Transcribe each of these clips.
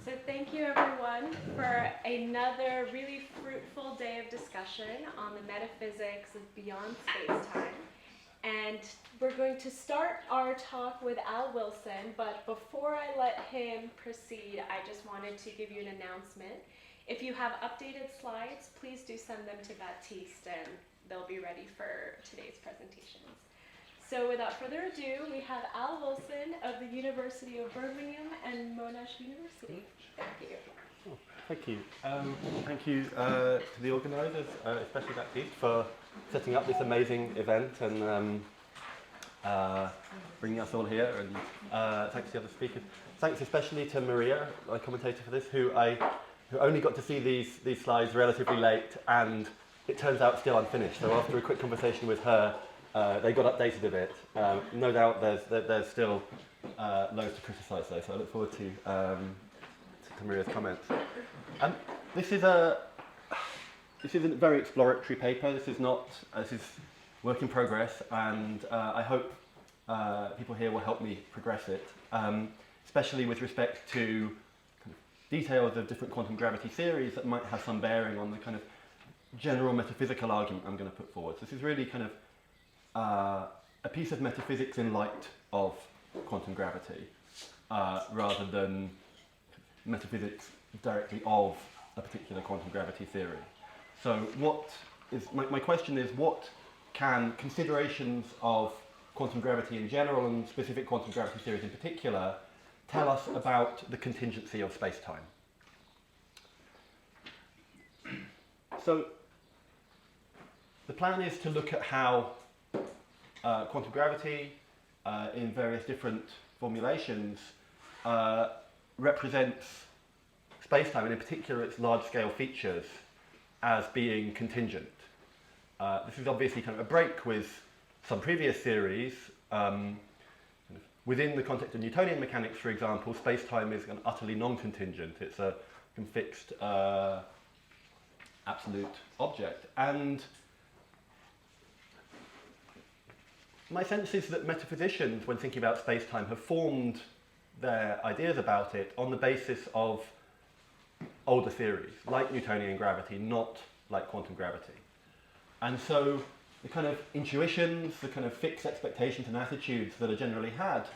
So thank you everyone for another really fruitful day of discussion on the metaphysics of beyond space-time. And we're going to start our talk with Al Wilson, but before I let him proceed, I just wanted to give you an announcement. If you have updated slides, please do send them to Baptiste and they'll be ready for today's presentations. So without further ado, we have Al Wilson of the University of Birmingham and Monash University. Thank you. Oh, thank you. Thank you to the organisers, especially Baptiste, for setting up this amazing event and bringing us all here. And thanks to the other speakers. Thanks especially to Maria, my commentator for this, who only got to see these slides relatively late, and it turns out still unfinished. So after a quick conversation with her, they got updated a bit. No doubt there's still loads to criticise though, so I look forward to Maria's comments. This is a very exploratory paper. This is work in progress, and I hope people here will help me progress it, especially with respect to kind of details of different quantum gravity theories that might have some bearing on the kind of general metaphysical argument I'm going to put forward. So this is really kind of a piece of metaphysics in light of quantum gravity, rather than metaphysics directly of a particular quantum gravity theory. So my question is, what can considerations of quantum gravity in general and specific quantum gravity theories in particular tell us about the contingency of space-time? So the plan is to look at how quantum gravity in various different formulations represents space-time, and in particular its large-scale features, as being contingent. This is obviously kind of a break with some previous theories. Within the context of Newtonian mechanics, for example, space-time is utterly non-contingent. It's a fixed absolute object. And my sense is that metaphysicians, when thinking about space-time, have formed their ideas about it on the basis of older theories, like Newtonian gravity, not like quantum gravity. And so the kind of intuitions, the kind of fixed expectations and attitudes that are generally had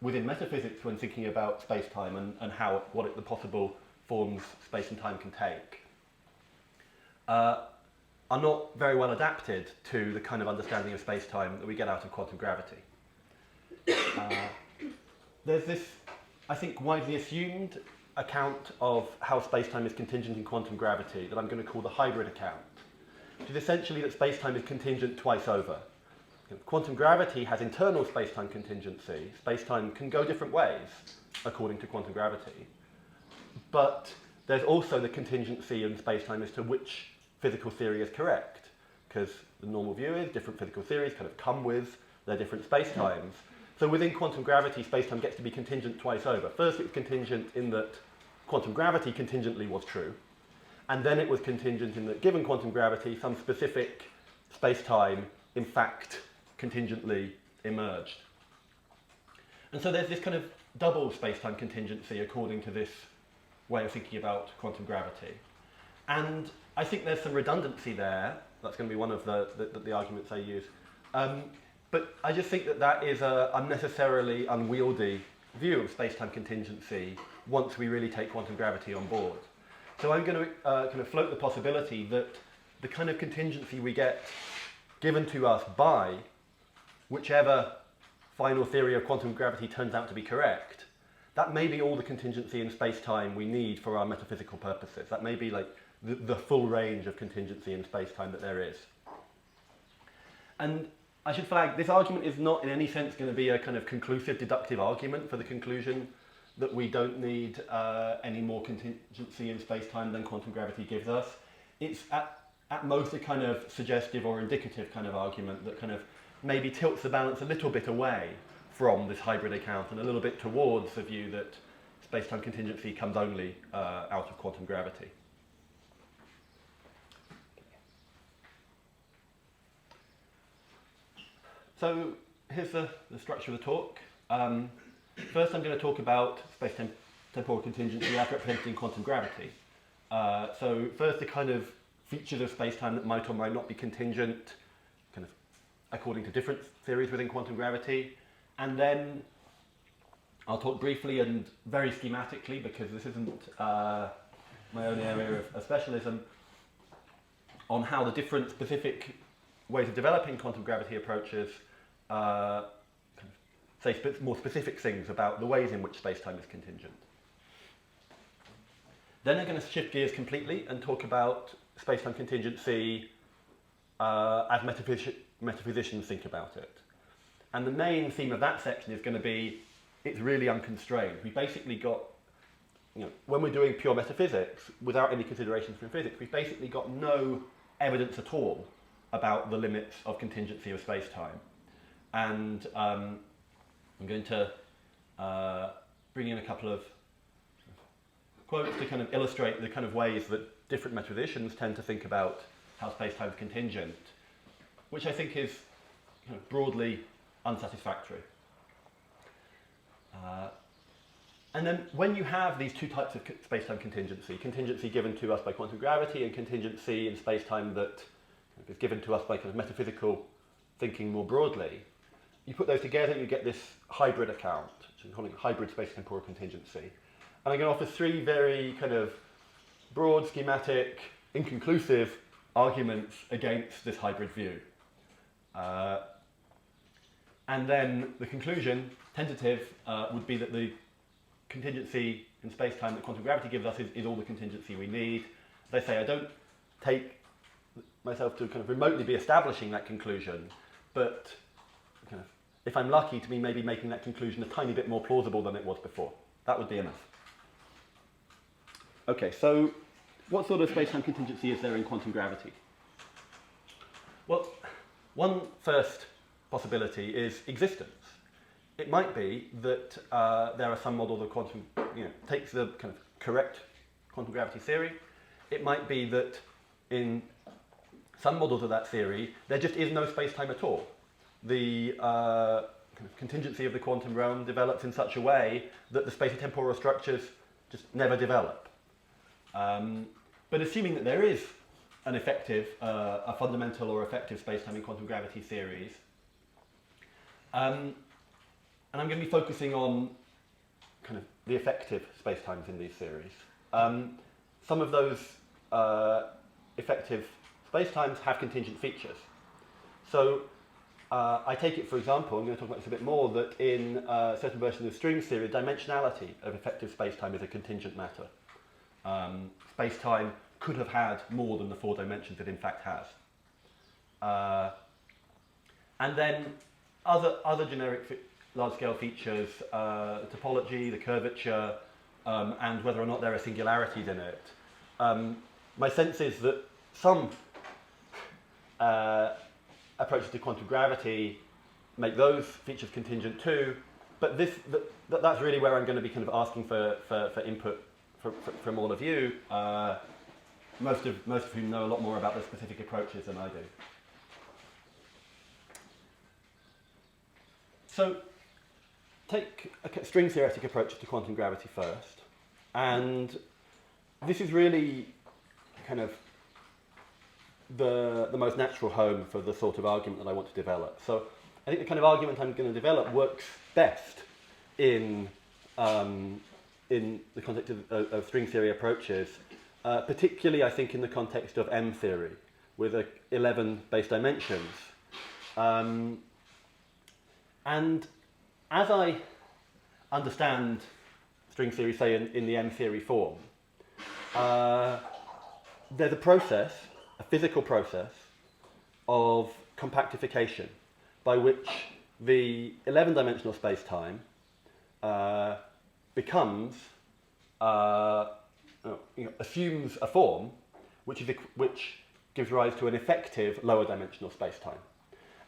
within metaphysics when thinking about space-time and what the possible forms space and time can take, are not very well adapted to the kind of understanding of space-time that we get out of quantum gravity. There's this, I think, widely assumed account of how space-time is contingent in quantum gravity that I'm going to call the hybrid account, which is essentially that space-time is contingent twice over. Quantum gravity has internal space-time contingency. Space-time can go different ways according to quantum gravity. But there's also the contingency in space-time as to which physical theory is correct, because the normal view is different physical theories kind of come with their different space-times. So within quantum gravity, space-time gets to be contingent twice over. First, it's contingent in that quantum gravity contingently was true, and then it was contingent in that, given quantum gravity, some specific space-time, in fact, contingently emerged. And so there's this kind of double space-time contingency according to this way of thinking about quantum gravity. And I think there's some redundancy there. That's going to be one of the arguments I use. But I just think that is an unnecessarily unwieldy view of space-time contingency once we really take quantum gravity on board. So I'm going to kind of float the possibility that the kind of contingency we get given to us by whichever final theory of quantum gravity turns out to be correct, that may be all the contingency in space-time we need for our metaphysical purposes. That may be like the full range of contingency in space-time that there is. And I should flag, this argument is not in any sense going to be a kind of conclusive deductive argument for the conclusion that we don't need any more contingency in space-time than quantum gravity gives us. It's at most a kind of suggestive or indicative kind of argument that kind of maybe tilts the balance a little bit away from this hybrid account and a little bit towards the view that space-time contingency comes only out of quantum gravity. So here's the structure of the talk. First, I'm going to talk about space-temporal contingency as represented in quantum gravity. So first, the kind of features of space-time that might or might not be contingent, kind of according to different theories within quantum gravity. And then I'll talk briefly and very schematically, because this isn't my own area of specialism, on how the different specific ways of developing quantum gravity approaches say more specific things about the ways in which space-time is contingent. Then I'm going to shift gears completely and talk about space-time contingency as metaphysicians think about it. And the main theme of that section is going to be, it's really unconstrained. We basically got, when we're doing pure metaphysics, without any considerations from physics, we've basically got no evidence at all about the limits of contingency of space-time. And I'm going to bring in a couple of quotes to kind of illustrate the kind of ways that different metaphysicians tend to think about how space-time is contingent, which I think is broadly unsatisfactory. And then when you have these two types of space-time contingency, contingency given to us by quantum gravity and contingency in space-time that is given to us by kind of metaphysical thinking more broadly, you put those together and you get this hybrid account, which I'm calling hybrid space-temporal contingency. And I'm going to offer three very kind of broad, schematic, inconclusive arguments against this hybrid view. And then the conclusion, tentative, would be that the contingency in space-time that quantum gravity gives us is all the contingency we need. As I say, I don't take myself to kind of remotely be establishing that conclusion, but kind of, if I'm lucky, to be maybe making that conclusion a tiny bit more plausible than it was before. That would be enough. Okay, so what sort of space-time contingency is there in quantum gravity? Well, one first possibility is existence. It might be that there are some models of quantum, takes the kind of correct quantum gravity theory. It might be that in some models of that theory, there just is no space-time at all. The kind of contingency of the quantum realm develops in such a way that the spatiotemporal structures just never develop. But assuming that there is an effective, a fundamental or effective space-time in quantum gravity theories, and I'm going to be focusing on kind of the effective spacetimes in these theories. Some of those effective spacetimes have contingent features. So I take it, for example, I'm going to talk about this a bit more, that in certain versions of string theory, dimensionality of effective spacetime is a contingent matter. Spacetime could have had more than the 4 dimensions it in fact has. And then other generic large-scale features, the topology, the curvature, and whether or not there are singularities in it. My sense is that some approaches to quantum gravity make those features contingent too, but that's really where I'm going to be kind of asking for input from all of you, most of whom know a lot more about the specific approaches than I do. So, take a string theoretic approach to quantum gravity first, and this is really kind of the most natural home for the sort of argument that I want to develop. So I think the kind of argument I'm going to develop works best in the context of string theory approaches, particularly I think in the context of M theory, with 11 base dimensions. And as I understand string theory, say in the M theory form, there's a process, a physical process, of compactification by which the 11-dimensional space-time becomes, assumes a form which gives rise to an effective lower-dimensional space-time.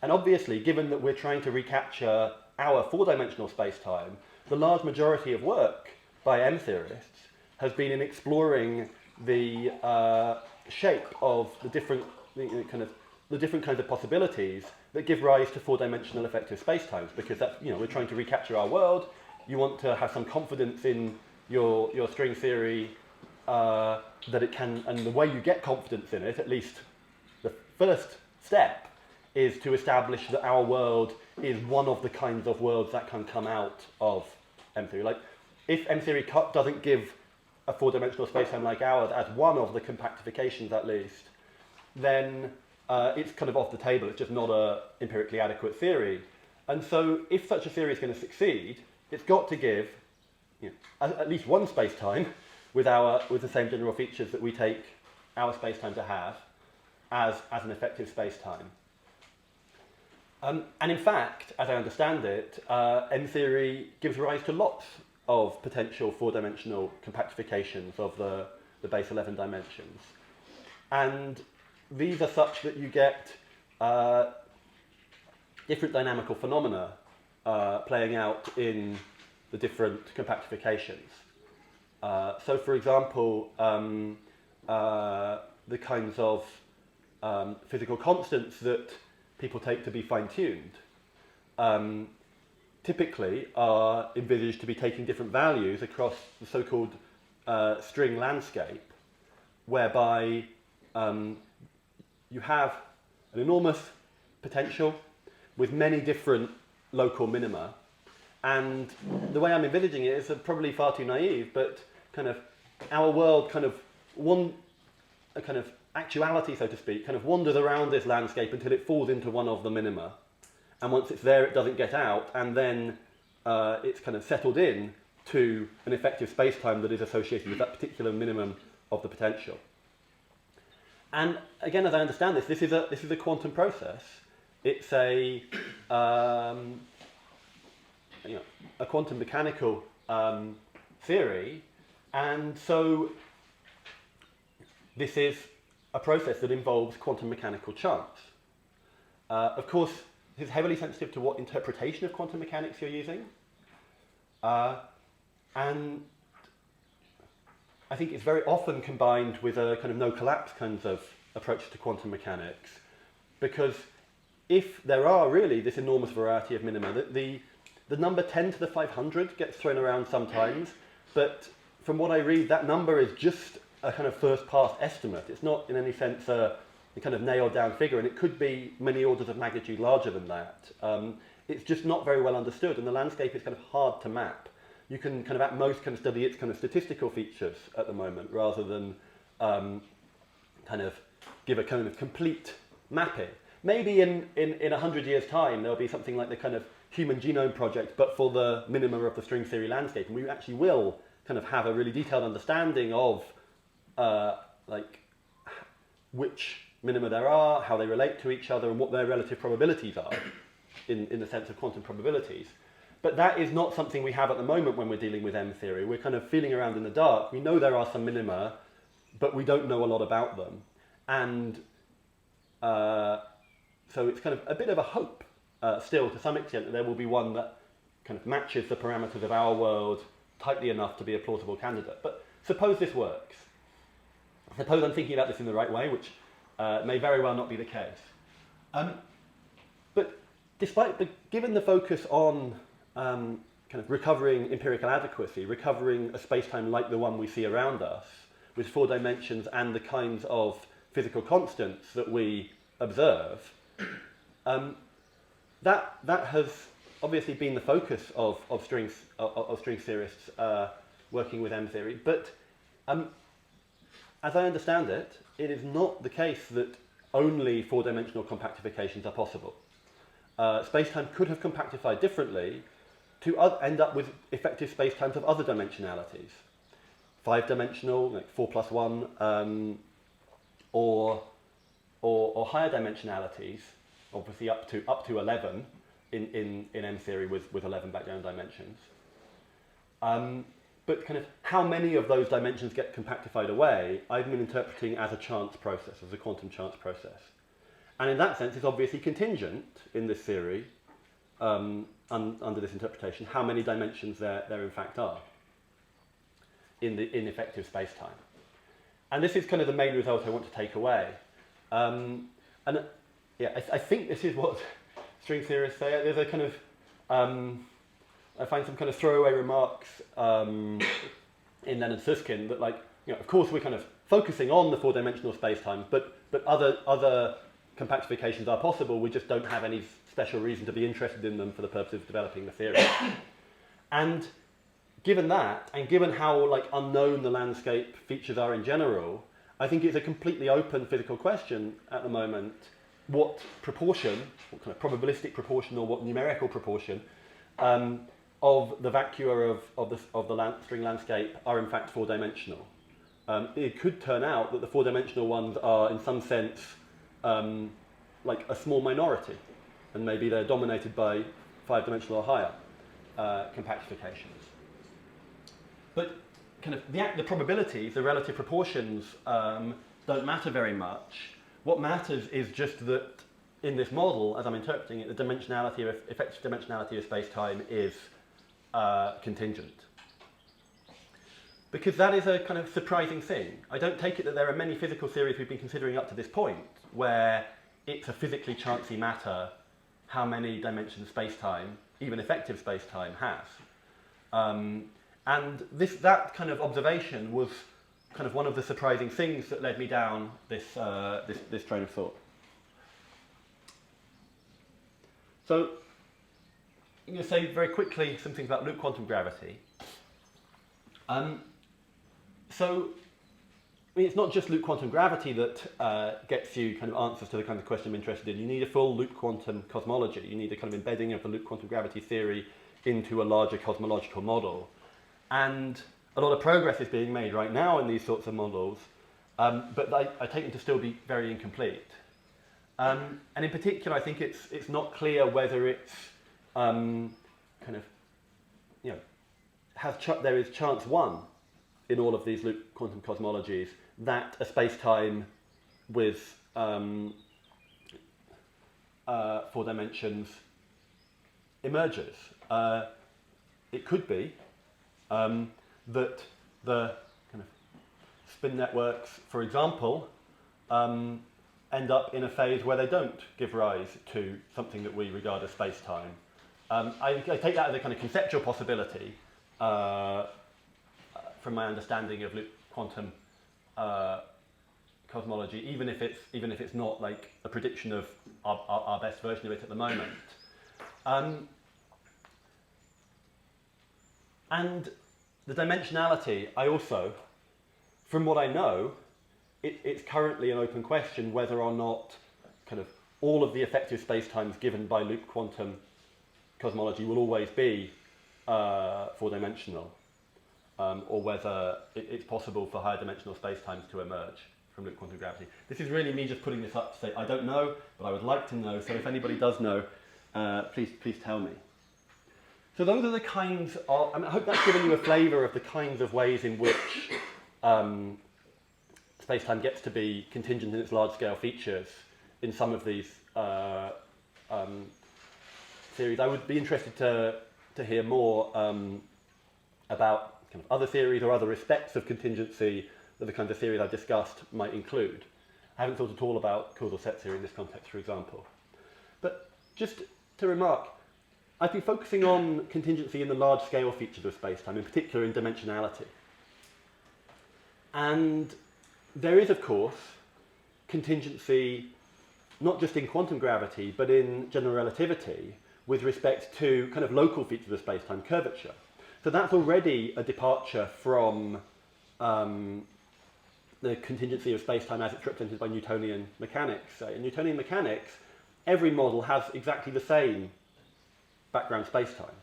And obviously, given that we're trying to recapture our 4-dimensional space-time, the large majority of work by M theorists has been in exploring the shape of the different kinds of possibilities that give rise to four-dimensional effective spacetimes, because that's, we're trying to recapture our world. You want to have some confidence in your string theory that it can, and the way you get confidence in it, at least the first step, is to establish that our world is one of the kinds of worlds that can come out of M-theory. Like, if M-theory doesn't give a four-dimensional spacetime like ours as one of the compactifications at least, then it's kind of off the table. It's just not a empirically adequate theory. And so if such a theory is going to succeed, it's got to give at least one spacetime with the same general features that we take our spacetime to have as an effective spacetime. And in fact, as I understand it, M-theory gives rise to lots of potential four-dimensional compactifications of the base 11 dimensions. And these are such that you get different dynamical phenomena playing out in the different compactifications. So, for example, the kinds of physical constants that people take to be fine-tuned typically are envisaged to be taking different values across the so-called string landscape, whereby you have an enormous potential with many different local minima. And the way I'm envisaging it is probably far too naive, but kind of our world kind of a kind of actuality, so to speak, kind of wanders around this landscape until it falls into one of the minima. And once it's there, it doesn't get out, and then it's kind of settled in to an effective spacetime that is associated with that particular minimum of the potential. And again, as I understand this is a quantum process. It's a quantum mechanical theory, and so this is a process that involves quantum mechanical chance. Of course, this is heavily sensitive to what interpretation of quantum mechanics you're using, and I think it's very often combined with a kind of no-collapse kinds of approach to quantum mechanics, because if there are really this enormous variety of minima, the number 10 to the 500 gets thrown around sometimes, but from what I read, that number is just a kind of first-pass estimate. It's not in any sense a kind of nailed-down figure, and it could be many orders of magnitude larger than that. It's just not very well understood, and the landscape is kind of hard to map. You can kind of at most kind of study its kind of statistical features at the moment, rather than kind of give a kind of complete mapping. Maybe in 100 years' time, there'll be something like the kind of Human Genome Project, but for the minima of the string theory landscape, and we actually will kind of have a really detailed understanding of like which minima there are, how they relate to each other, and what their relative probabilities are in the sense of quantum probabilities. But that is not something we have at the moment when we're dealing with M-theory. We're kind of feeling around in the dark. We know there are some minima, but we don't know a lot about them. And so it's kind of a bit of a hope still, to some extent, that there will be one that kind of matches the parameters of our world tightly enough to be a plausible candidate. But suppose this works. Suppose I'm thinking about this in the right way, which may very well not be the case. But given the focus on kind of recovering empirical adequacy, recovering a spacetime like the one we see around us, with four dimensions and the kinds of physical constants that we observe, that has obviously been the focus of string theorists working with M-theory. But as I understand it, it is not the case that only four-dimensional compactifications are possible. Spacetime could have compactified differently to end up with effective spacetimes of other dimensionalities. Five-dimensional, like 4 plus 1, or higher dimensionalities, obviously up to 11 in M-theory with 11 background dimensions. But kind of how many of those dimensions get compactified away, I've been interpreting as a chance process, as a quantum chance process. And in that sense, it's obviously contingent in this theory, under this interpretation, how many dimensions there in fact are in effective spacetime. And this is kind of the main result I want to take away. I think this is what string theorists say. There's a kind of, I find some kind of throwaway remarks in Leonard Susskind that, like, of course we're kind of focusing on the four-dimensional space-time, but other compactifications are possible. We just don't have any special reason to be interested in them for the purpose of developing the theory. And given that, and given how like unknown the landscape features are in general, I think it's a completely open physical question at the moment what proportion, what kind of probabilistic proportion or what numerical proportion of the vacua of the string landscape are in fact four-dimensional. It could turn out that the four-dimensional ones are in some sense like a small minority, and maybe they're dominated by five-dimensional or higher compactifications. But kind of the probabilities, the relative proportions, don't matter very much. What matters is just that in this model, as I'm interpreting it, the dimensionality of effective dimensionality of space-time is contingent. Because that is a kind of surprising thing. I don't take it that there are many physical theories we've been considering up to this point where it's a physically chancy matter how many dimensions space-time, even effective space-time, has. And that kind of observation was kind of one of the surprising things that led me down this train of thought. So, I'm going to say very quickly some things about loop quantum gravity. So, I mean, it's not just loop quantum gravity that gets you kind of answers to the kind of question I'm interested in. You need a full loop quantum cosmology. You need a kind of embedding of the loop quantum gravity theory into a larger cosmological model. And a lot of progress is being made right now in these sorts of models, but I take them to still be very incomplete. And in particular, I think it's not clear whether it's kind of, there is chance one in all of these loop quantum cosmologies that a space-time with 4 dimensions emerges. It could be that the kind of spin networks, for example, end up in a phase where they don't give rise to something that we regard as space-time. I take that as a kind of conceptual possibility from my understanding of loop quantum cosmology, even if it's not like a prediction of our best version of it at the moment. And the dimensionality, I also, from what I know, it's currently an open question whether or not kind of all of the effective spacetimes given by loop quantum cosmology will always be four-dimensional, or whether it's possible for higher dimensional spacetimes to emerge from loop quantum gravity. This is really me just putting this up to say, I don't know, but I would like to know, so if anybody does know, please tell me. So those are the kinds of, I hope that's given you a flavour of the kinds of ways in which space-time gets to be contingent in its large-scale features in some of these theories. I would be interested to hear more about kind of other theories or other respects of contingency that the kinds of theories I've discussed might include. I haven't thought at all about causal set theory in this context, for example. But just to remark, I've been focusing on contingency in the large-scale features of space-time, in particular in dimensionality. And there is, of course, contingency not just in quantum gravity, but in general relativity with respect to kind of local features of space-time, curvature. So that's already a departure from the contingency of space-time as it's represented by Newtonian mechanics. In Newtonian mechanics, every model has exactly the same background space-time.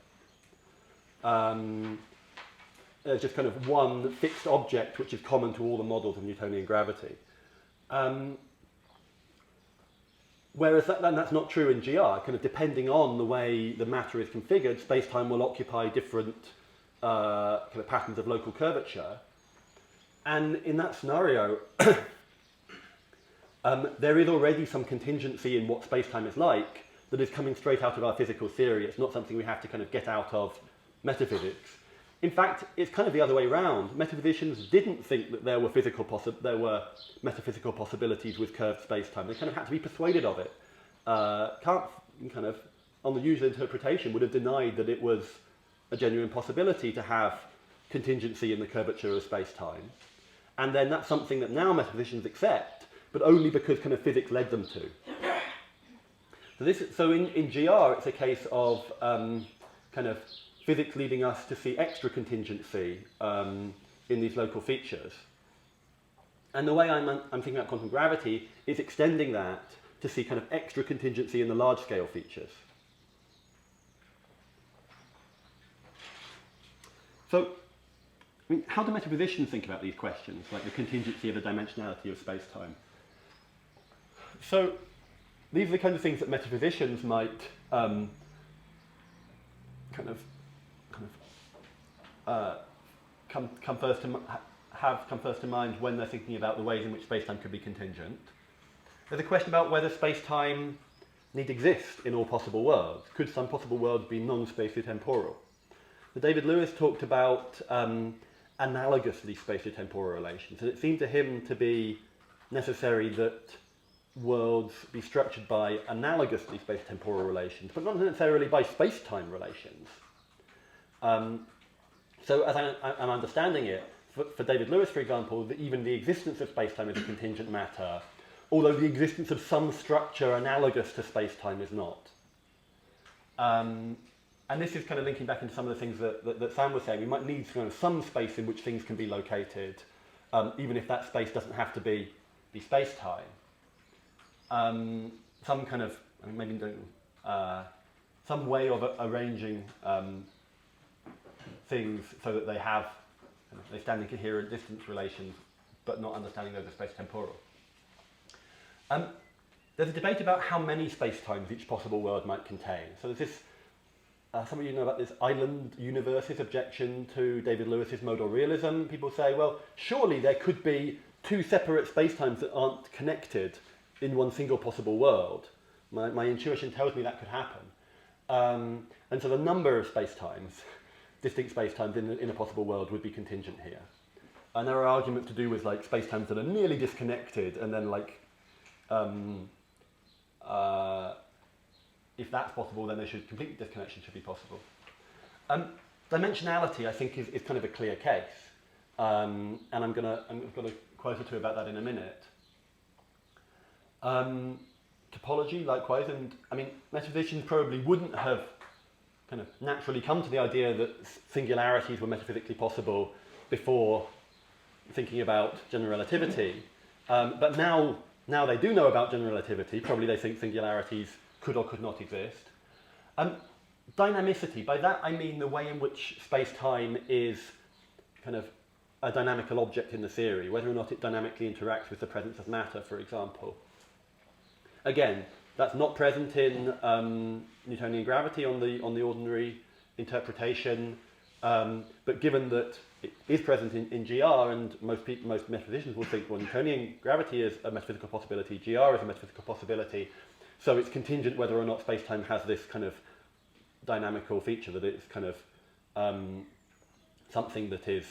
There's just kind of one fixed object which is common to all the models of Newtonian gravity. Whereas that's not true in GR. Kind of depending on the way the matter is configured, space-time will occupy different kind of patterns of local curvature. And in that scenario, there is already some contingency in what space-time is like that is coming straight out of our physical theory. It's not something we have to kind of get out of metaphysics. In fact, it's kind of the other way around. Metaphysicians didn't think that there were metaphysical possibilities with curved space-time. They kind of had to be persuaded of it. Can't kind of on the usual interpretation, would have denied that it was a genuine possibility to have contingency in the curvature of space-time. And then that's something that now metaphysicians accept, but only because kind of physics led them to. So in GR, it's a case of kind of physics leading us to see extra contingency in these local features. And the way I'm thinking about quantum gravity is extending that to see kind of extra contingency in the large-scale features. So, I mean, how do metaphysicians think about these questions, like the contingency of the dimensionality of space-time? So, these are the kinds of things that metaphysicians might come first to mind when they're thinking about the ways in which space-time could be contingent. There's a question about whether space-time need exist in all possible worlds. Could some possible worlds be non-spatiotemporal? David Lewis talked about analogously spatiotemporal relations, and it seemed to him to be necessary that worlds be structured by analogously spatiotemporal relations, but not necessarily by space-time relations. So as I'm understanding it, for David Lewis, for example, even the existence of space-time is a contingent matter, although the existence of some structure analogous to space-time is not. And this is kind of linking back into some of the things that Sam was saying. We might need kind of some space in which things can be located, even if that space doesn't have to be space-time. Some kind of, I mean, maybe some way of arranging things so that they have, they stand in coherent distance relations, but not understanding those as space-temporal. There's a debate about how many space-times each possible world might contain. So there's this, some of you know about this island universes objection to David Lewis's modal realism. People say, well, surely there could be two separate space-times that aren't connected in one single possible world. My intuition tells me that could happen. And so the number of space-times, distinct space-times in a possible world would be contingent here. And there are arguments to do with like space-times that are nearly disconnected, and then like if that's possible, then complete disconnection should be possible. Dimensionality, I think, is kind of a clear case, and I'm going to quote or two about that in a minute. Topology, likewise, and I mean, metaphysicians probably wouldn't have kind of naturally come to the idea that singularities were metaphysically possible before thinking about general relativity, but now they do know about general relativity. Probably they think singularities could or could not exist. Dynamicity, by that I mean the way in which space-time is kind of a dynamical object in the theory, whether or not it dynamically interacts with the presence of matter, for example. Again, that's not present in Newtonian gravity on the ordinary interpretation, but given that it is present in GR, and most metaphysicians will think, well, Newtonian gravity is a metaphysical possibility, GR is a metaphysical possibility, so it's contingent whether or not space-time has this kind of dynamical feature, that it's kind of something that is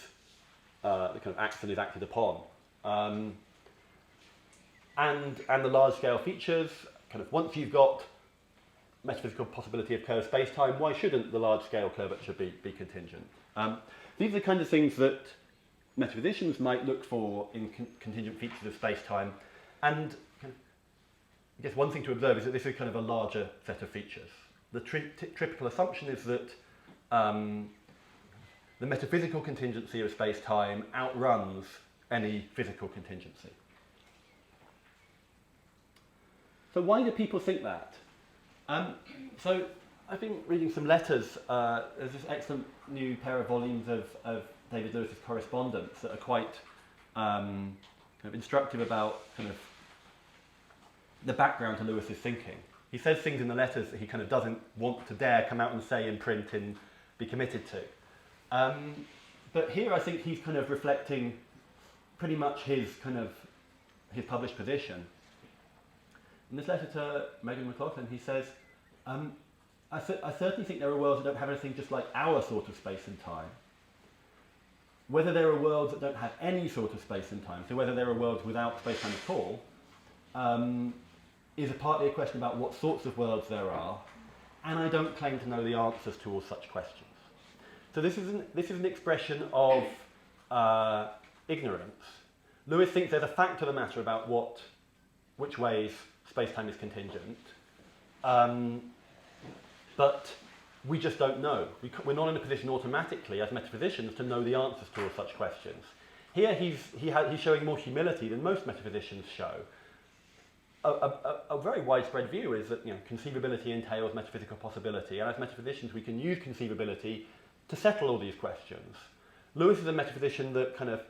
that kind of acts and is acted upon. And the large-scale features, kind of once you've got metaphysical possibility of curved space-time, why shouldn't the large-scale curvature be contingent? These are the kinds of things that metaphysicians might look for in contingent features of space-time, and I guess one thing to observe is that this is kind of a larger set of features. The typical assumption is that the metaphysical contingency of space-time outruns any physical contingency. So why do people think that? So I've been reading some letters. There's this excellent new pair of volumes of David Lewis's correspondence that are quite kind of instructive about kind of the background to Lewis's thinking. He says things in the letters that he kind of doesn't want to dare come out and say in print and be committed to. But here I think he's kind of reflecting pretty much his published position. In this letter to Megan McLaughlin, he says, I certainly think there are worlds that don't have anything just like our sort of space and time. Whether there are worlds that don't have any sort of space and time, so whether there are worlds without space-time at all, is partly a question about what sorts of worlds there are, and I don't claim to know the answers to all such questions. So this is an expression of ignorance. Lewis thinks there's a fact of the matter about which ways space-time is contingent, but we just don't know. We're not in a position automatically, as metaphysicians, to know the answers to all such questions. Here he's showing more humility than most metaphysicians show. A very widespread view is that conceivability entails metaphysical possibility, and as metaphysicians we can use conceivability to settle all these questions. Lewis is a metaphysician that kind of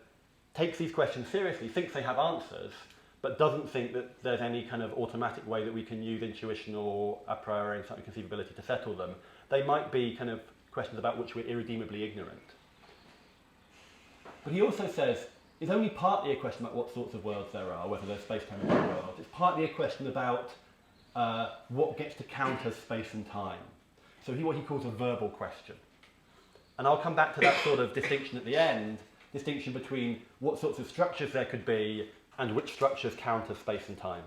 takes these questions seriously, thinks they have answers, but doesn't think that there's any kind of automatic way that we can use intuition or a priori and conceivability to settle them. They might be kind of questions about which we're irredeemably ignorant. But he also says it's only partly a question about what sorts of worlds there are, whether there's space-time or worlds. It's partly a question about what gets to count as space and time. So what he calls a verbal question. And I'll come back to that sort of distinction at the end, distinction between what sorts of structures there could be and which structures count as space and time.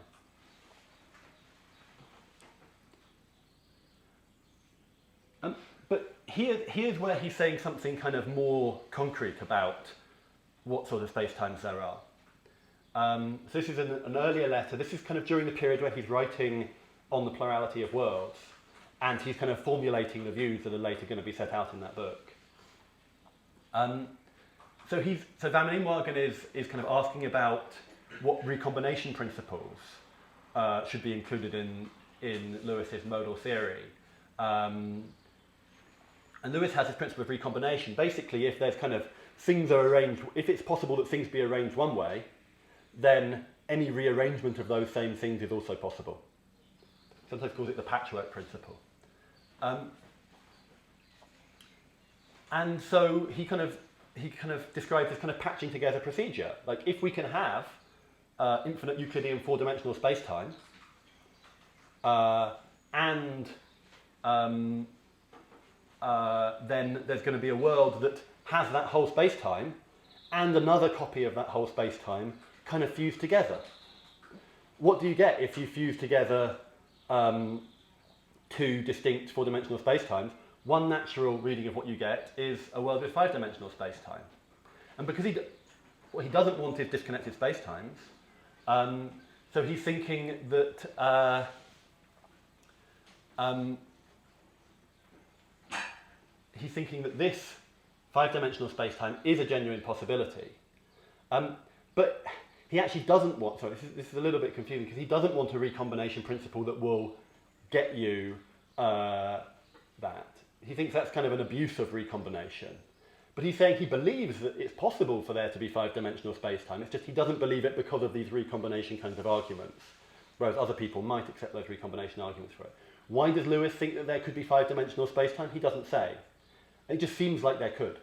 But here's where he's saying something kind of more concrete about what sort of space-times there are. So this is an earlier letter. This is kind of during the period where he's writing on the plurality of worlds, and he's kind of formulating the views that are later going to be set out in that book. So Van Meningen is kind of asking about what recombination principles should be included in Lewis's modal theory. And Lewis has this principle of recombination. Basically, if there's kind of things are arranged, if it's possible that things be arranged one way, then any rearrangement of those same things is also possible. Sometimes calls it the Patchwork Principle. And so he kind of describes this kind of patching together procedure. Like if we can have infinite Euclidean four-dimensional space-time, and then there's going to be a world that has that whole space-time and another copy of that whole space-time kind of fused together. What do you get if you fuse together two distinct four-dimensional space-times? One natural reading of what you get is a world with five-dimensional space-time. And because what he doesn't want is disconnected space-times, so he's thinking that this five-dimensional space-time is a genuine possibility. But he actually doesn't want, sorry, this is a little bit confusing, because he doesn't want a recombination principle that will get you that. He thinks that's kind of an abuse of recombination. But he's saying he believes that it's possible for there to be five-dimensional space-time. It's just he doesn't believe it because of these recombination kinds of arguments, whereas other people might accept those recombination arguments for it. Why does Lewis think that there could be five-dimensional space-time? He doesn't say. It just seems like there could.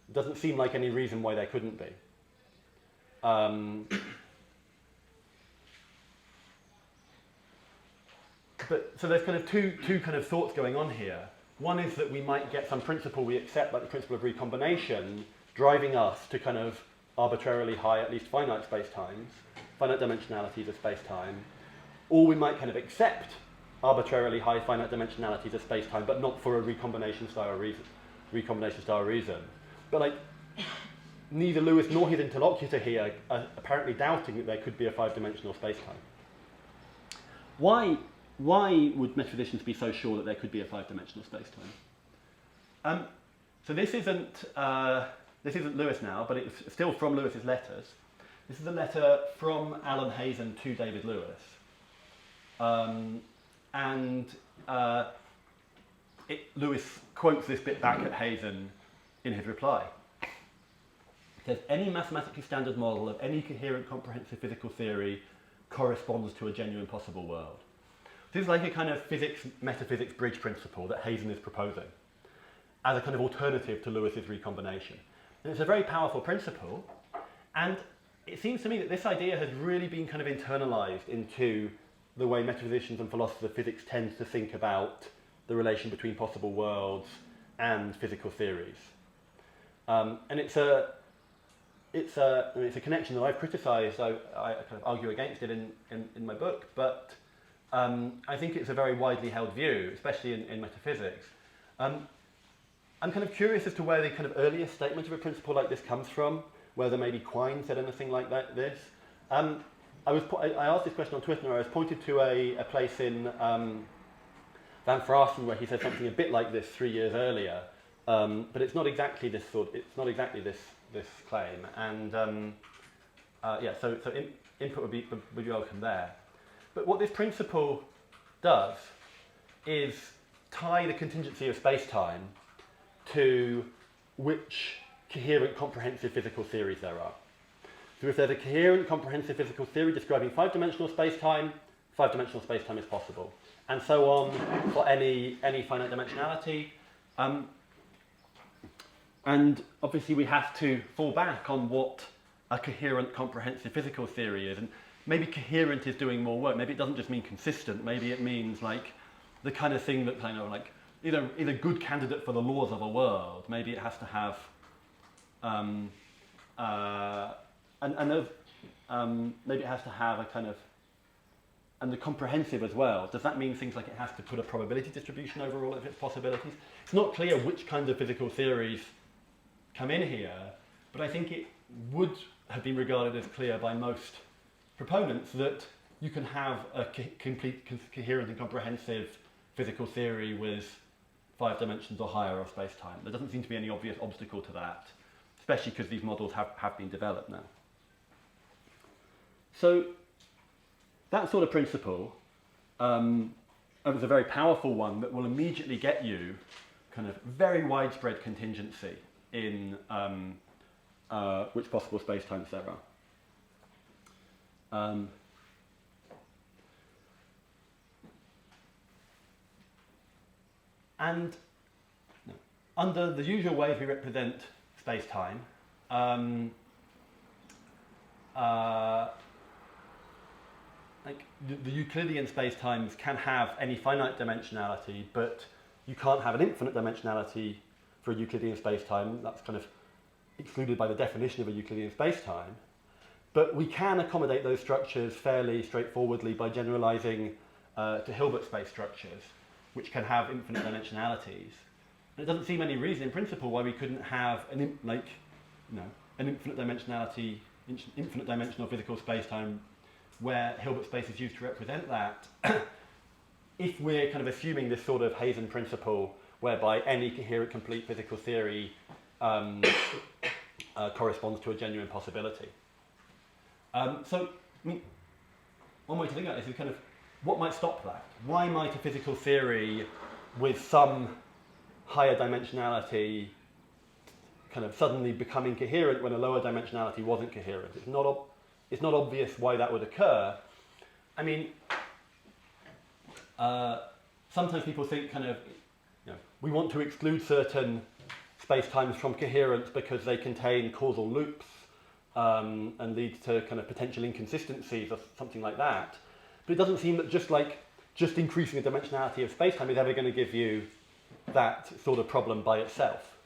It doesn't seem like any reason why there couldn't be. So there's kind of two kind of thoughts going on here. One is that we might get some principle we accept, like the principle of recombination, driving us to kind of arbitrarily high, at least finite space-times, finite dimensionalities of space-time, or we might kind of accept arbitrarily high finite dimensionalities of space-time, but not for a recombination style reason. But like, neither Lewis nor his interlocutor here are apparently doubting that there could be a five-dimensional space-time. Why would metaphysicians be so sure that there could be a five-dimensional space-time? So this isn't Lewis now, but it's still from Lewis's letters. This is a letter from Alan Hazen to David Lewis. Lewis quotes this bit back at Hazen in his reply. It says, any mathematically standard model of any coherent comprehensive physical theory corresponds to a genuine possible world. This is like a kind of metaphysics bridge principle that Hazen is proposing as a kind of alternative to Lewis's recombination. And it's a very powerful principle, and it seems to me that this idea has really been kind of internalized into the way metaphysicians and philosophers of physics tend to think about the relation between possible worlds and physical theories. And it's a connection that I've criticised. I kind of argue against it in my book, but I think it's a very widely held view, especially in metaphysics. I'm kind of curious as to where the kind of earliest statement of a principle like this comes from, whether maybe Quine said anything like this. I asked this question on Twitter, and I was pointed to a place in Van Fraassen where he said something a bit like this 3 years earlier, but it's not exactly this this claim. And so input would be welcome there. But what this principle does is tie the contingency of space-time to which coherent comprehensive physical theories there are. So if there's a coherent comprehensive physical theory describing five-dimensional space-time, five-dimensional space-time is possible. And so on for any finite dimensionality. And obviously we have to fall back on what a coherent comprehensive physical theory is. And maybe coherent is doing more work. Maybe it doesn't just mean consistent. Maybe it means like the kind of thing that like either good candidate for the laws of a world. Maybe it has to have maybe it has to have a kind of, and the comprehensive as well. Does that mean things like it has to put a probability distribution over all of its possibilities? It's not clear which kinds of physical theories come in here, but I think it would have been regarded as clear by most proponents that you can have a complete, coherent and comprehensive physical theory with 5 dimensions or higher of space-time. There doesn't seem to be any obvious obstacle to that, especially because these models have been developed now. So that sort of principle is a very powerful one that will immediately get you kind of very widespread contingency in which possible spacetimes there are. And under the usual ways we represent space-time, like the Euclidean spacetimes can have any finite dimensionality, but you can't have an infinite dimensionality for a Euclidean spacetime. That's kind of excluded by the definition of a Euclidean spacetime. But we can accommodate those structures fairly straightforwardly by generalizing to Hilbert space structures, which can have infinite dimensionalities. And it doesn't seem any reason in principle why we couldn't have an infinite dimensional physical spacetime where Hilbert space is used to represent that, if we're kind of assuming this sort of Hazen principle whereby any coherent complete physical theory corresponds to a genuine possibility. So, I mean, one way to think about this is kind of what might stop that? Why might a physical theory with some higher dimensionality kind of suddenly become incoherent when a lower dimensionality wasn't coherent? It's not obvious why that would occur. I mean, sometimes people think kind of, we want to exclude certain spacetimes from coherence because they contain causal loops and lead to kind of potential inconsistencies or something like that. But it doesn't seem that just increasing the dimensionality of spacetime is ever going to give you that sort of problem by itself.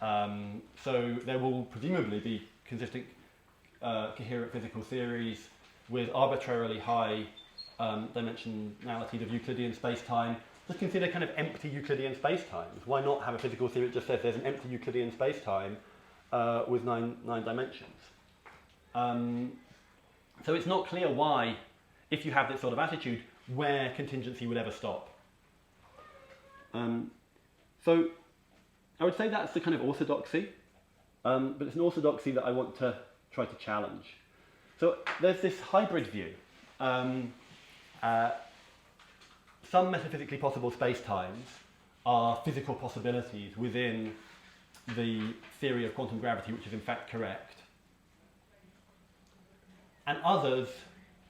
So there will presumably be consistent coherent physical theories with arbitrarily high dimensionality of Euclidean spacetime. Just consider kind of empty Euclidean spacetimes. Why not have a physical theory that just says there's an empty Euclidean spacetime with nine dimensions? So it's not clear why, if you have this sort of attitude, where contingency would ever stop. So I would say that's the kind of orthodoxy, but it's an orthodoxy that I want to try to challenge. So there's this hybrid view. Some metaphysically possible spacetimes are physical possibilities within the theory of quantum gravity, which is in fact correct. And others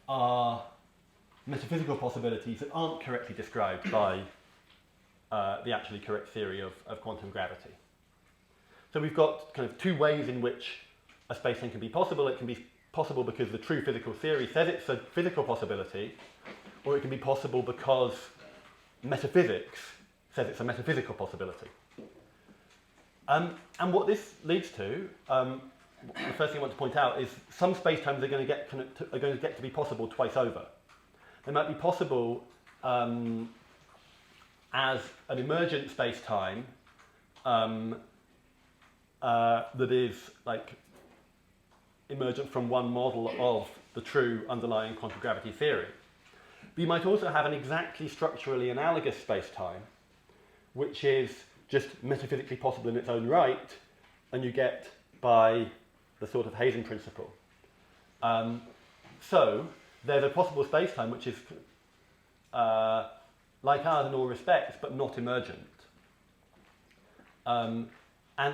are metaphysical possibilities that aren't correctly described by the actually correct theory of quantum gravity. So we've got kind of two ways in which a spacetime can be possible. It can be possible because the true physical theory says it's a physical possibility, or it can be possible because metaphysics says it's a metaphysical possibility. And what this leads to, the first thing I want to point out is some spacetimes are going to get to be possible twice over. They might be possible as an emergent space-time that is like emergent from one model of the true underlying quantum gravity theory. But you might also have an exactly structurally analogous space-time, which is just metaphysically possible in its own right, and you get by the sort of Hazen principle. So there's a possible space-time which is like ours in all respects, but not emergent. And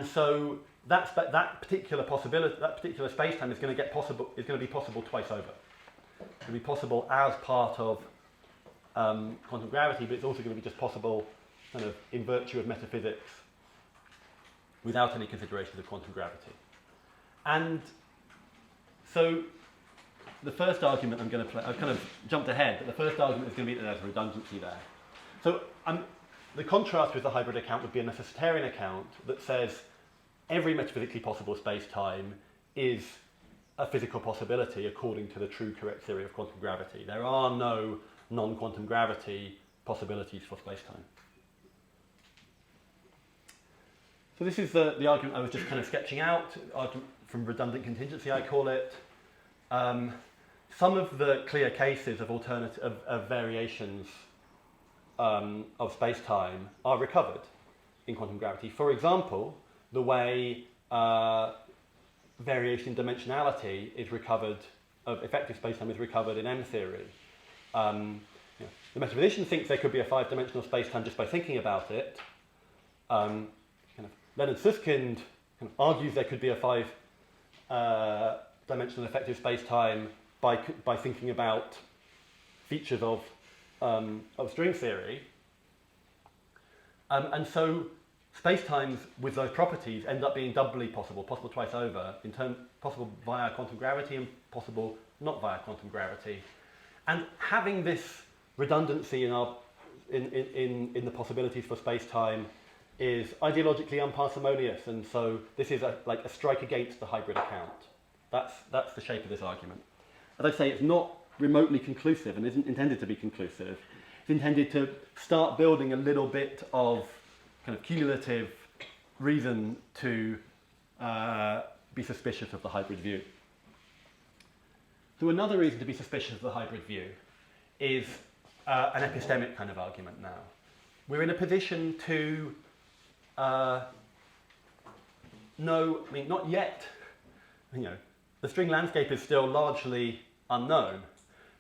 so that particular possibility, that particular space-time is going to be possible twice over. It's going to be possible as part of quantum gravity, but it's also going to be just possible kind of in virtue of metaphysics without any considerations of quantum gravity. And so the first argument I'm going to play, I've kind of jumped ahead, but the first argument is going to be that there's a redundancy there. So the contrast with the hybrid account would be a necessitarian account that says every metaphysically possible space-time is a physical possibility according to the true correct theory of quantum gravity. There are no non-quantum gravity possibilities for space-time. So this is the argument I was just kind of sketching out, from redundant contingency I call it. Some of the clear cases of variations of space-time are recovered in quantum gravity. For example, the way variation in dimensionality is recovered, of effective space-time is recovered in M theory. The metaphysician thinks there could be a five-dimensional space-time just by thinking about it. Leonard Susskind argues there could be a five-dimensional effective space-time by thinking about features of string theory. And so space-times with those properties end up being doubly possible twice over, possible via quantum gravity and possible not via quantum gravity. And having this redundancy in the possibilities for space-time is ideologically unparsimonious, and so this is like a strike against the hybrid account. That's the shape of this argument. As I say, it's not remotely conclusive and isn't intended to be conclusive. It's intended to start building a little bit of kind of cumulative reason to be suspicious of the hybrid view. So another reason to be suspicious of the hybrid view is an epistemic kind of argument now. We're in a position to know, I mean, not yet, the string landscape is still largely unknown,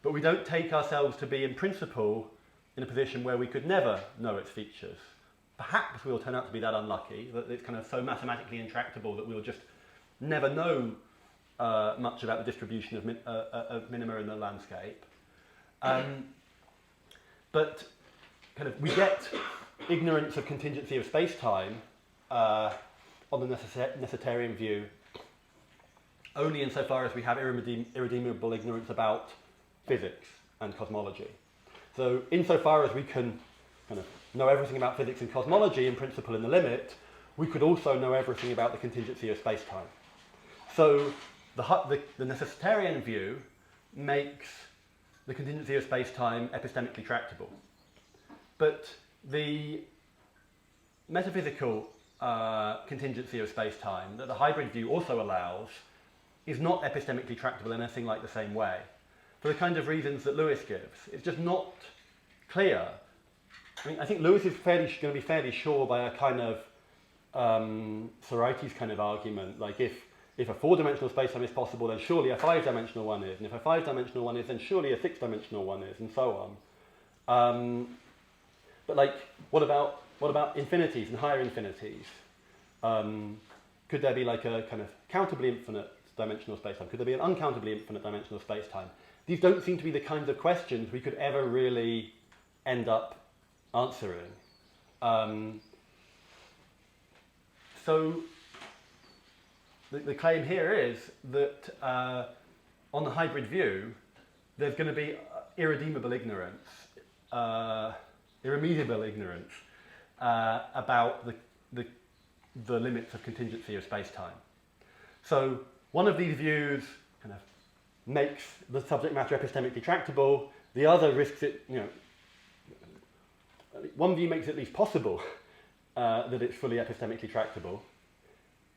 but we don't take ourselves to be in principle in a position where we could never know its features. Perhaps we'll turn out to be that unlucky, that it's kind of so mathematically intractable that we'll just never know much about the distribution of minima in the landscape. But kind of we get ignorance of contingency of space-time on the necessitarian view only insofar as we have irredeemable ignorance about physics and cosmology. So insofar as we can kind of know everything about physics and cosmology in principle in the limit, we could also know everything about the contingency of space-time. So the necessitarian view makes the contingency of space-time epistemically tractable. But the metaphysical contingency of space-time that the hybrid view also allows is not epistemically tractable in anything like the same way, for the kind of reasons that Lewis gives. It's just not clear. I mean, I think Lewis is going to be fairly sure by a kind of Sorites kind of argument, like if a four-dimensional space-time is possible, then surely a five-dimensional one is, and if a five-dimensional one is, then surely a six-dimensional one is, and so on. But like, what about infinities and higher infinities? Could there be like a kind of countably infinite dimensional space-time? Could there be an uncountably infinite dimensional space-time? These don't seem to be the kinds of questions we could ever really end up answering. So the claim here is that on the hybrid view, there's going to be irredeemable ignorance, irremediable ignorance about the limits of contingency of space-time. So one of these views kind of makes the subject matter epistemically tractable, The other risks it, one view makes it at least possible that it's fully epistemically tractable,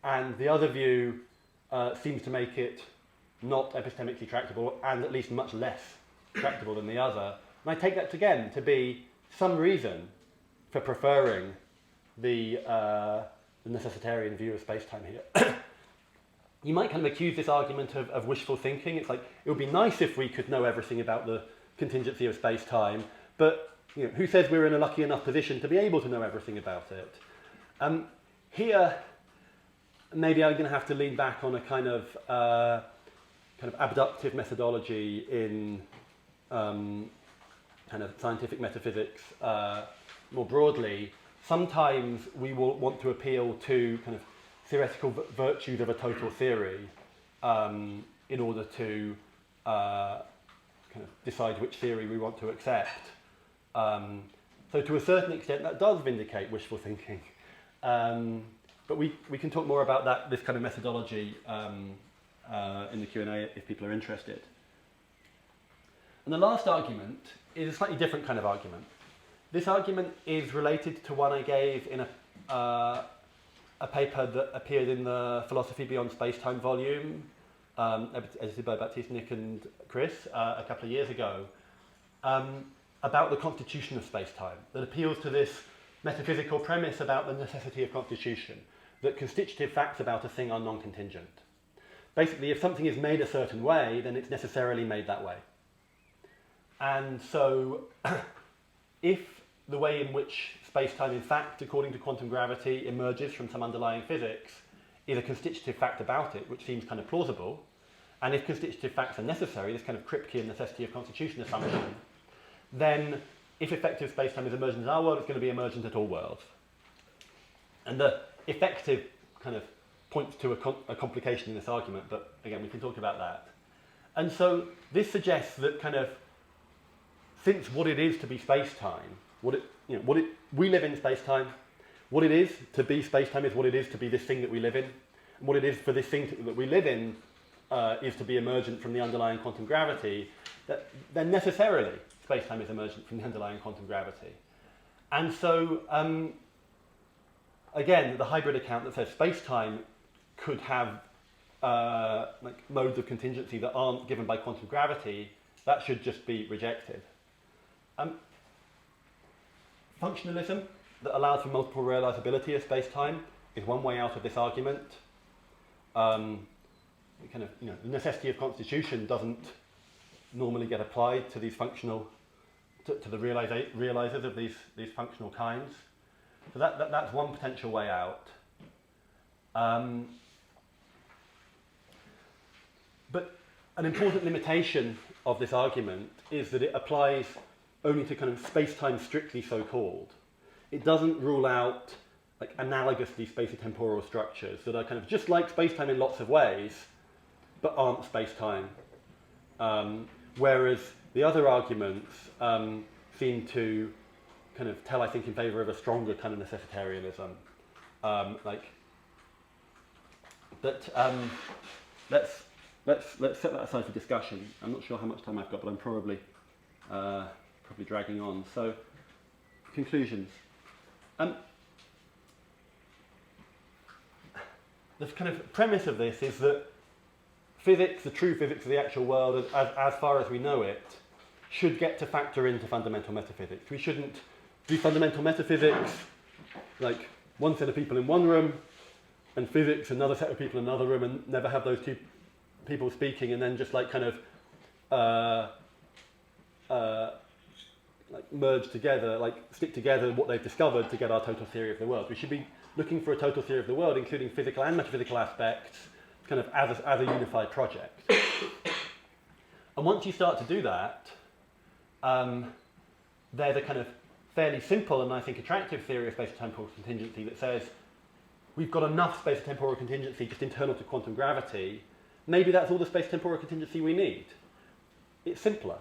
and the other view seems to make it not epistemically tractable and at least much less tractable than the other. And I take that again to be some reason for preferring the necessitarian view of space-time here. You might kind of accuse this argument of wishful thinking. It's like, it would be nice if we could know everything about the contingency of space-time, but who says we're in a lucky enough position to be able to know everything about it? Here, maybe I'm going to have to lean back on a kind of abductive methodology in kind of scientific metaphysics more broadly. Sometimes we will want to appeal to kind of theoretical virtues of a total theory in order to kind of decide which theory we want to accept. So to a certain extent that does vindicate wishful thinking. But we can talk more about this kind of methodology in the Q&A if people are interested. And the last argument is a slightly different kind of argument. This argument is related to one I gave in a paper that appeared in the Philosophy Beyond Spacetime volume, edited by Baptiste, Nick and Chris a couple of years ago, about the constitution of spacetime, that appeals to this metaphysical premise about the necessity of constitution, that constitutive facts about a thing are non-contingent. Basically, if something is made a certain way, then it's necessarily made that way. And so, if the way in which space-time, in fact, according to quantum gravity, emerges from some underlying physics, is a constitutive fact about it, which seems kind of plausible, and if constitutive facts are necessary, this kind of Kripkean necessity of constitution assumption, then if effective space-time is emergent in our world, it's going to be emergent at all worlds. And the effective kind of points to a complication in this argument, but again, we can talk about that. And so this suggests that kind of, since what it is to be space-time, we live in space-time, what it is to be space-time is what it is to be this thing that we live in, and what it is for this thing that we live in is to be emergent from the underlying quantum gravity, then necessarily space-time is emergent from the underlying quantum gravity. And so, again, the hybrid account that says space-time could have like modes of contingency that aren't given by quantum gravity, that should just be rejected. Functionalism that allows for multiple realizability of space-time is one way out of this argument. The necessity of constitution doesn't normally get applied to these functional, to the realizers of these functional kinds. So that's one potential way out. But an important limitation of this argument is that it applies only to kind of space-time strictly so-called. It doesn't rule out like analogously spatiotemporal structures that are kind of just like space-time in lots of ways, but aren't space-time. Whereas the other arguments seem to kind of tell, I think, in favour of a stronger kind of necessitarianism. Let's set that aside for discussion. I'm not sure how much time I've got, but I'm probably dragging on. So, conclusions. The kind of premise of this is that physics, the true physics of the actual world, as far as we know it, should get to factor into fundamental metaphysics. We shouldn't do fundamental metaphysics like one set of people in one room, and physics another set of people in another room, and never have those two people speaking, and then just like kind of like merge together, like stick together what they've discovered to get our total theory of the world. We should be looking for a total theory of the world, including physical and metaphysical aspects, kind of as a unified project. And once you start to do that, there's a kind of fairly simple and I think attractive theory of spatiotemporal contingency that says we've got enough spatiotemporal contingency just internal to quantum gravity. Maybe that's all the spatiotemporal contingency we need. It's simpler,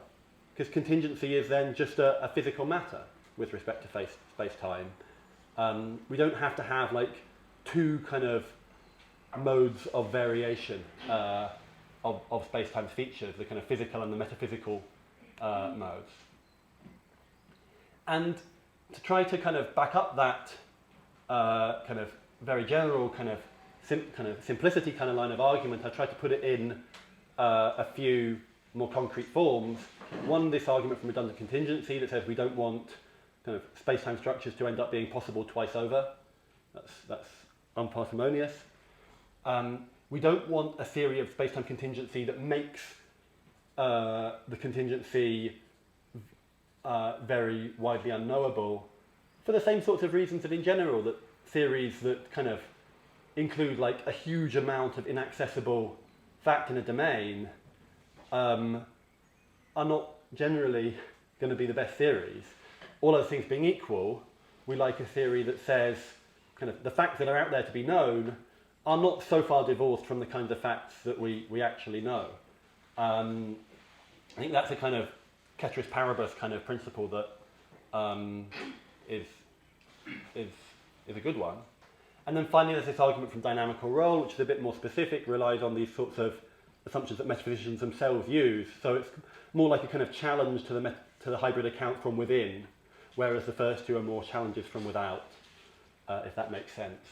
because contingency is then just a physical matter with respect to space-time. We don't have to have like two kind of modes of variation of space-time's features, the kind of physical and the metaphysical modes. And to try to kind of back up that kind of very general kind of simplicity kind of line of argument, I tried to put it in a few more concrete forms. One, this argument from redundant contingency that says we don't want kind of space-time structures to end up being possible twice over. That's unparsimonious. We don't want a theory of space-time contingency that makes the contingency very widely unknowable, for the same sorts of reasons that in general, that theories that kind of include like a huge amount of inaccessible fact in a domain are not generally going to be the best theories. All other things being equal, we like a theory that says kind of the facts that are out there to be known are not so far divorced from the kinds of facts that we actually know. I think that's a kind of ceteris paribus kind of principle that is a good one. And then finally there's this argument from dynamical role, which is a bit more specific, relies on these sorts of assumptions that metaphysicians themselves use. So it's more like a kind of challenge to the hybrid account from within, whereas the first two are more challenges from without, if that makes sense.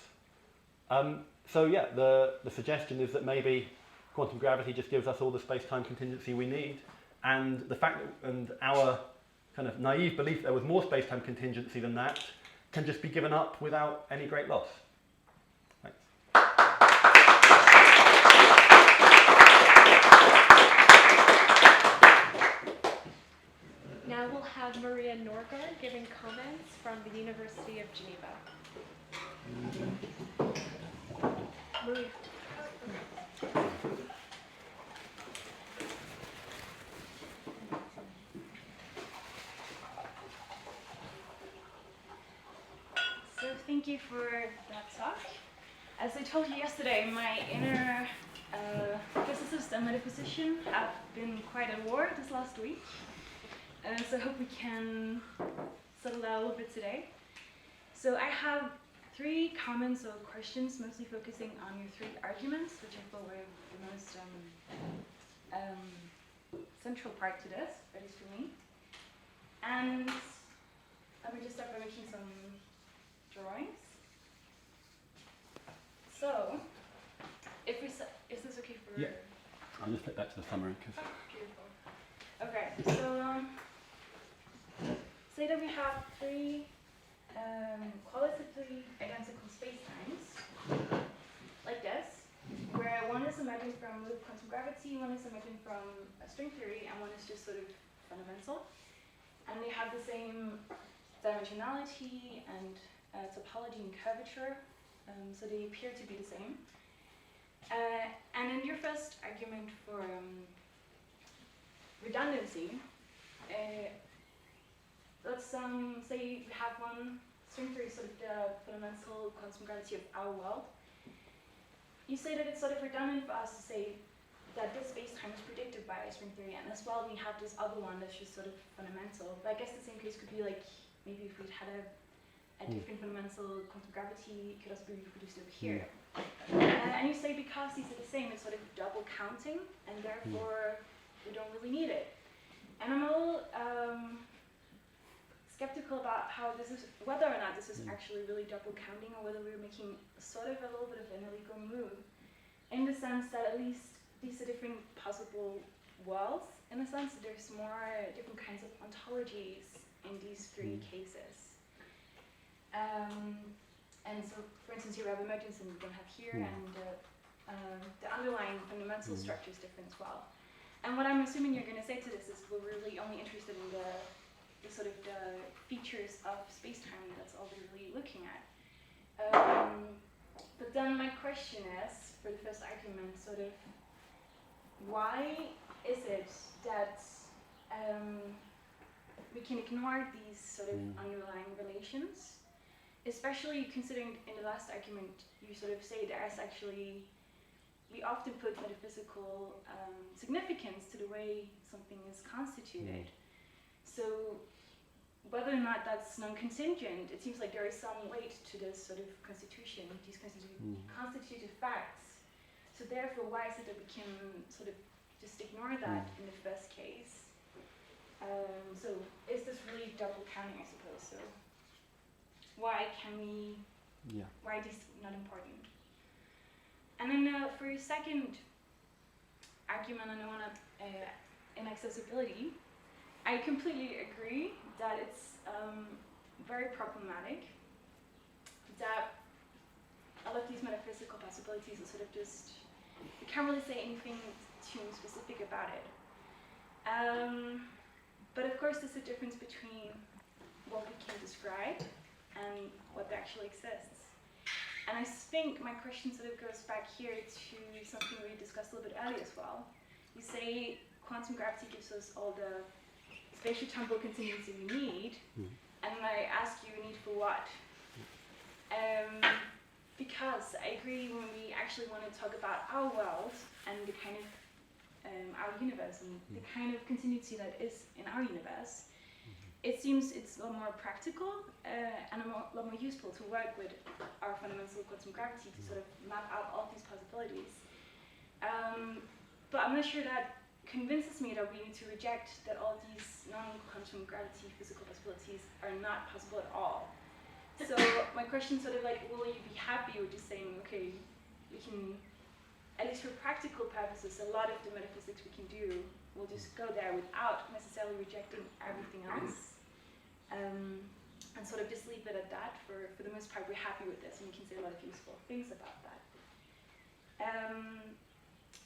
So yeah, the suggestion is that maybe quantum gravity just gives us all the space-time contingency we need, and the fact that, and our kind of naive belief there was more space-time contingency than that can just be given up without any great loss. Thanks. Now we'll have Maria Norgard giving comments from the University of Geneva. Maria. So thank you for that talk. As I told you yesterday, my inner physicist and metaphysician have been quite at war this last week. So I hope we can settle that a little bit today. So I have 3 comments or questions, mostly focusing on your 3 arguments, which I thought were the most central part to this, at least for me. And let me just start by making some drawings. So, if we is this okay for? Yeah. I'll just take that to the summary. Beautiful. Okay, so say that we have 3 qualitatively identical spacetimes, like this, where one is imagined from loop quantum gravity, one is imagined from a string theory, and one is just sort of fundamental. And they have the same dimensionality and topology and curvature, so they appear to be the same. And in your first argument for redundancy, let's say we have one string theory, sort of the fundamental quantum gravity of our world. You say that it's sort of redundant for us to say that this space-time is predicted by a string theory, and as well we have this other one that's just sort of fundamental. But I guess the same case could be like, maybe if we'd had a different fundamental quantum gravity, it could also be reproduced over here. And you say because these are the same, it's sort of double counting, and therefore we don't really need it. And I'm a little skeptical about how this is, whether or not this is actually really double counting, or whether we're making sort of a little bit of an illegal move, in the sense that at least these are different possible worlds, in the sense that there's more different kinds of ontologies in these 3 cases. And so, for instance, here we have emergence and we don't have here, and the underlying fundamental structure is different as well. And what I'm assuming you're going to say to this is we're really only interested in the sort of the features of space-time, that's all we're really looking at. But then my question is, for the first argument, sort of, why is it that we can ignore these sort of underlying relations? Especially considering in the last argument, you sort of say there's actually, we often put metaphysical significance to the way something is constituted. So whether or not that's non-contingent, it seems like there is some weight to this sort of constitution, these constituted facts. So therefore, why is it that we can sort of just ignore that in the first case? So is this really double counting, I suppose? So why are these not important? And then for your second argument on inaccessibility, I completely agree that it's very problematic that all of these metaphysical possibilities are sort of just, you can't really say anything too specific about it. But of course there's a difference between what we can describe and what actually exists. And I think my question sort of goes back here to something we discussed a little bit earlier as well. You say quantum gravity gives us all the spatiotemporal contingency we need, and then I ask you, need for what? Because I agree when we actually want to talk about our world and the kind of our universe and the kind of contingency that is in our universe, it seems it's a lot more practical and a lot more useful to work with our fundamental quantum gravity to sort of map out all these possibilities. But I'm not sure that convinces me that we need to reject that all these non-quantum gravity physical possibilities are not possible at all. So my question is sort of like, will you be happy with just saying, okay, we can, at least for practical purposes, a lot of the metaphysics we can do, we'll just go there without necessarily rejecting everything else, and sort of just leave it at that. For the most part, we're happy with this, and we can say a lot of useful things about that.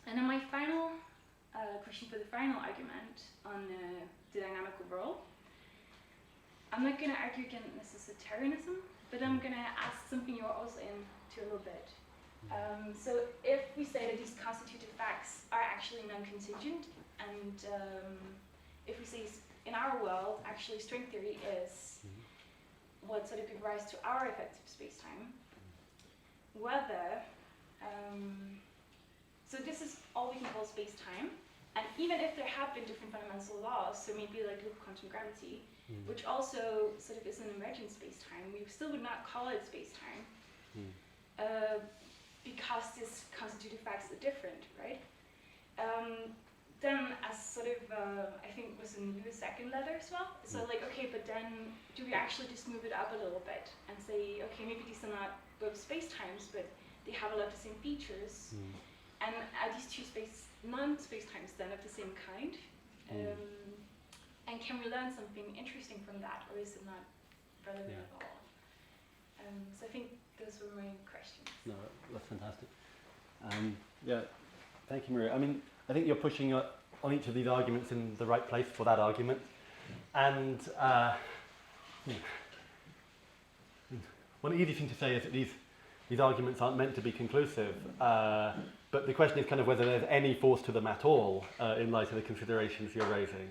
And then my final question for the final argument on the dynamical world. I'm not going to argue against necessitarianism, but I'm going to ask something you're also into a little bit. So if we say that these constitutive facts are actually non-contingent, and if we say in our world, actually string theory is what sort of gives rise to our effective space-time, whether, so this is all we can call space-time, and even if there have been different fundamental laws, so maybe like loop quantum gravity, which also sort of is an emergent space-time, we still would not call it space-time, because these constitutive facts are different, right? Then as sort of, I think was in your second letter as well, so like, okay, but then do we actually just move it up a little bit and say, okay, maybe these are not both space-times, but they have a lot of the same features, and are these two non-space-times then of the same kind? And can we learn something interesting from that, or is it not relevant at all? So I think those were my questions. No, that's fantastic. Yeah, thank you, Maria. I mean, I think you're pushing on each of these arguments in the right place for that argument. And one easy thing to say is that these arguments aren't meant to be conclusive, but the question is kind of whether there's any force to them at all in light of the considerations you're raising.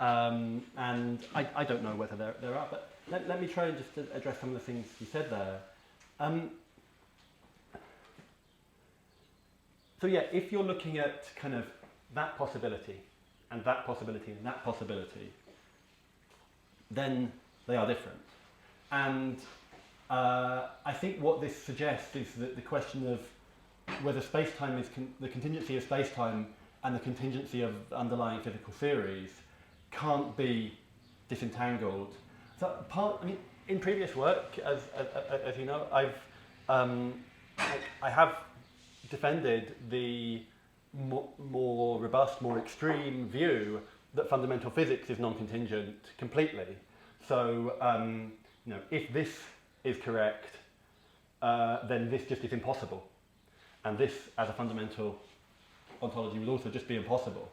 And I don't know whether there are, but let me try and just address some of the things you said there. So yeah, if you're looking at kind of that possibility, and that possibility, and that possibility, then they are different. And I think what this suggests is that the question of whether space-time is the contingency of space-time and the contingency of underlying physical theories can't be disentangled. So I mean, in previous work, as you know, I have defended the more robust, more extreme view that fundamental physics is non-contingent completely. So, you know, if this is correct, then this just is impossible, and this, as a fundamental ontology, will also just be impossible.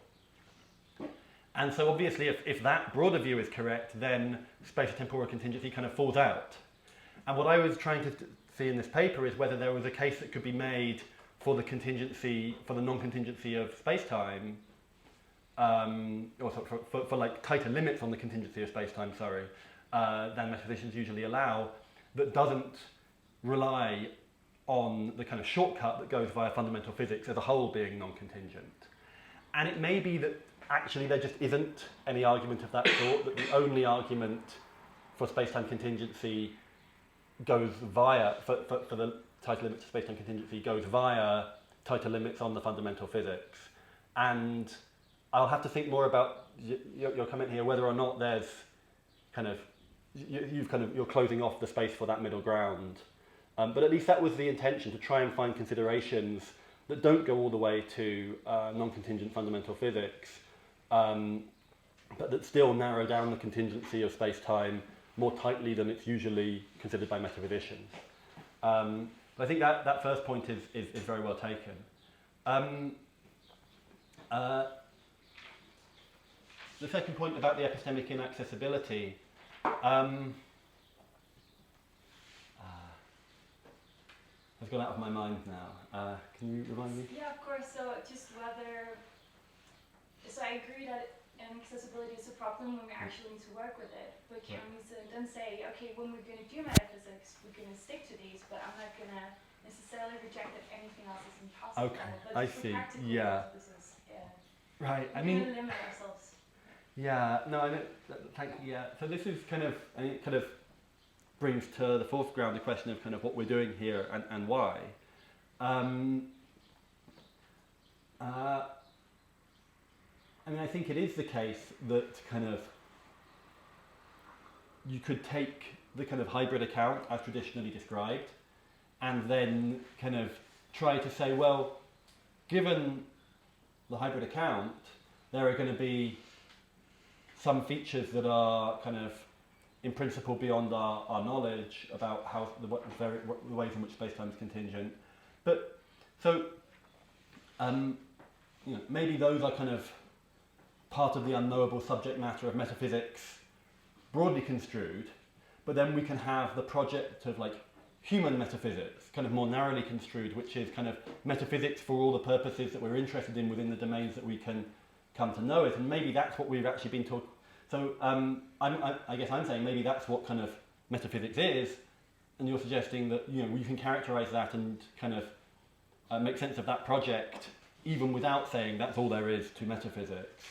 And so obviously if that broader view is correct, then spatiotemporal contingency kind of falls out. And what I was trying to see in this paper is whether there was a case that could be made for the contingency, for the non-contingency of space-time, or for like tighter limits on the contingency of space-time, than metaphysicians usually allow, that doesn't rely on the kind of shortcut that goes via fundamental physics as a whole being non-contingent. And it may be that actually there just isn't any argument of that sort, that the only argument for space-time contingency goes via, for the tighter limits of space-time contingency, goes via tighter limits on the fundamental physics. And I'll have to think more about your comment here, whether or not there's kind of, you're closing off the space for that middle ground. But at least that was the intention, to try and find considerations that don't go all the way to non-contingent fundamental physics, but that still narrow down the contingency of space-time more tightly than it's usually considered by metaphysicians. But I think that first point is very well taken. The second point about the epistemic inaccessibility, has gone out of my mind now. Can you remind me? Yeah, of course. So just whether, so I agree that inaccessibility is a problem when we actually need to work with it. But can we then say, okay, when we're going to do metaphysics, we're going to stick to these, but I'm not going to necessarily reject that anything else is impossible. Okay, But I for see. practical Yeah. purposes, Right. I we're mean, going to limit ourselves. yeah. No. I know. Thank you. Yeah. So this is kind of, I mean, it kind of brings to the foreground the question of kind of what we're doing here and why. I mean, I think it is the case that kind of you could take the kind of hybrid account as traditionally described and then kind of try to say, well, given the hybrid account, there are going to be some features that are kind of in principle beyond our knowledge about how the ways in which space-time is contingent. But so maybe those are kind of part of the unknowable subject matter of metaphysics broadly construed, but then we can have the project of like human metaphysics kind of more narrowly construed, which is kind of metaphysics for all the purposes that we're interested in within the domains that we can come to know it. And maybe that's what we've actually been taught. So I guess I'm saying maybe that's what kind of metaphysics is, and you're suggesting that you can characterize that and kind of make sense of that project even without saying that's all there is to metaphysics.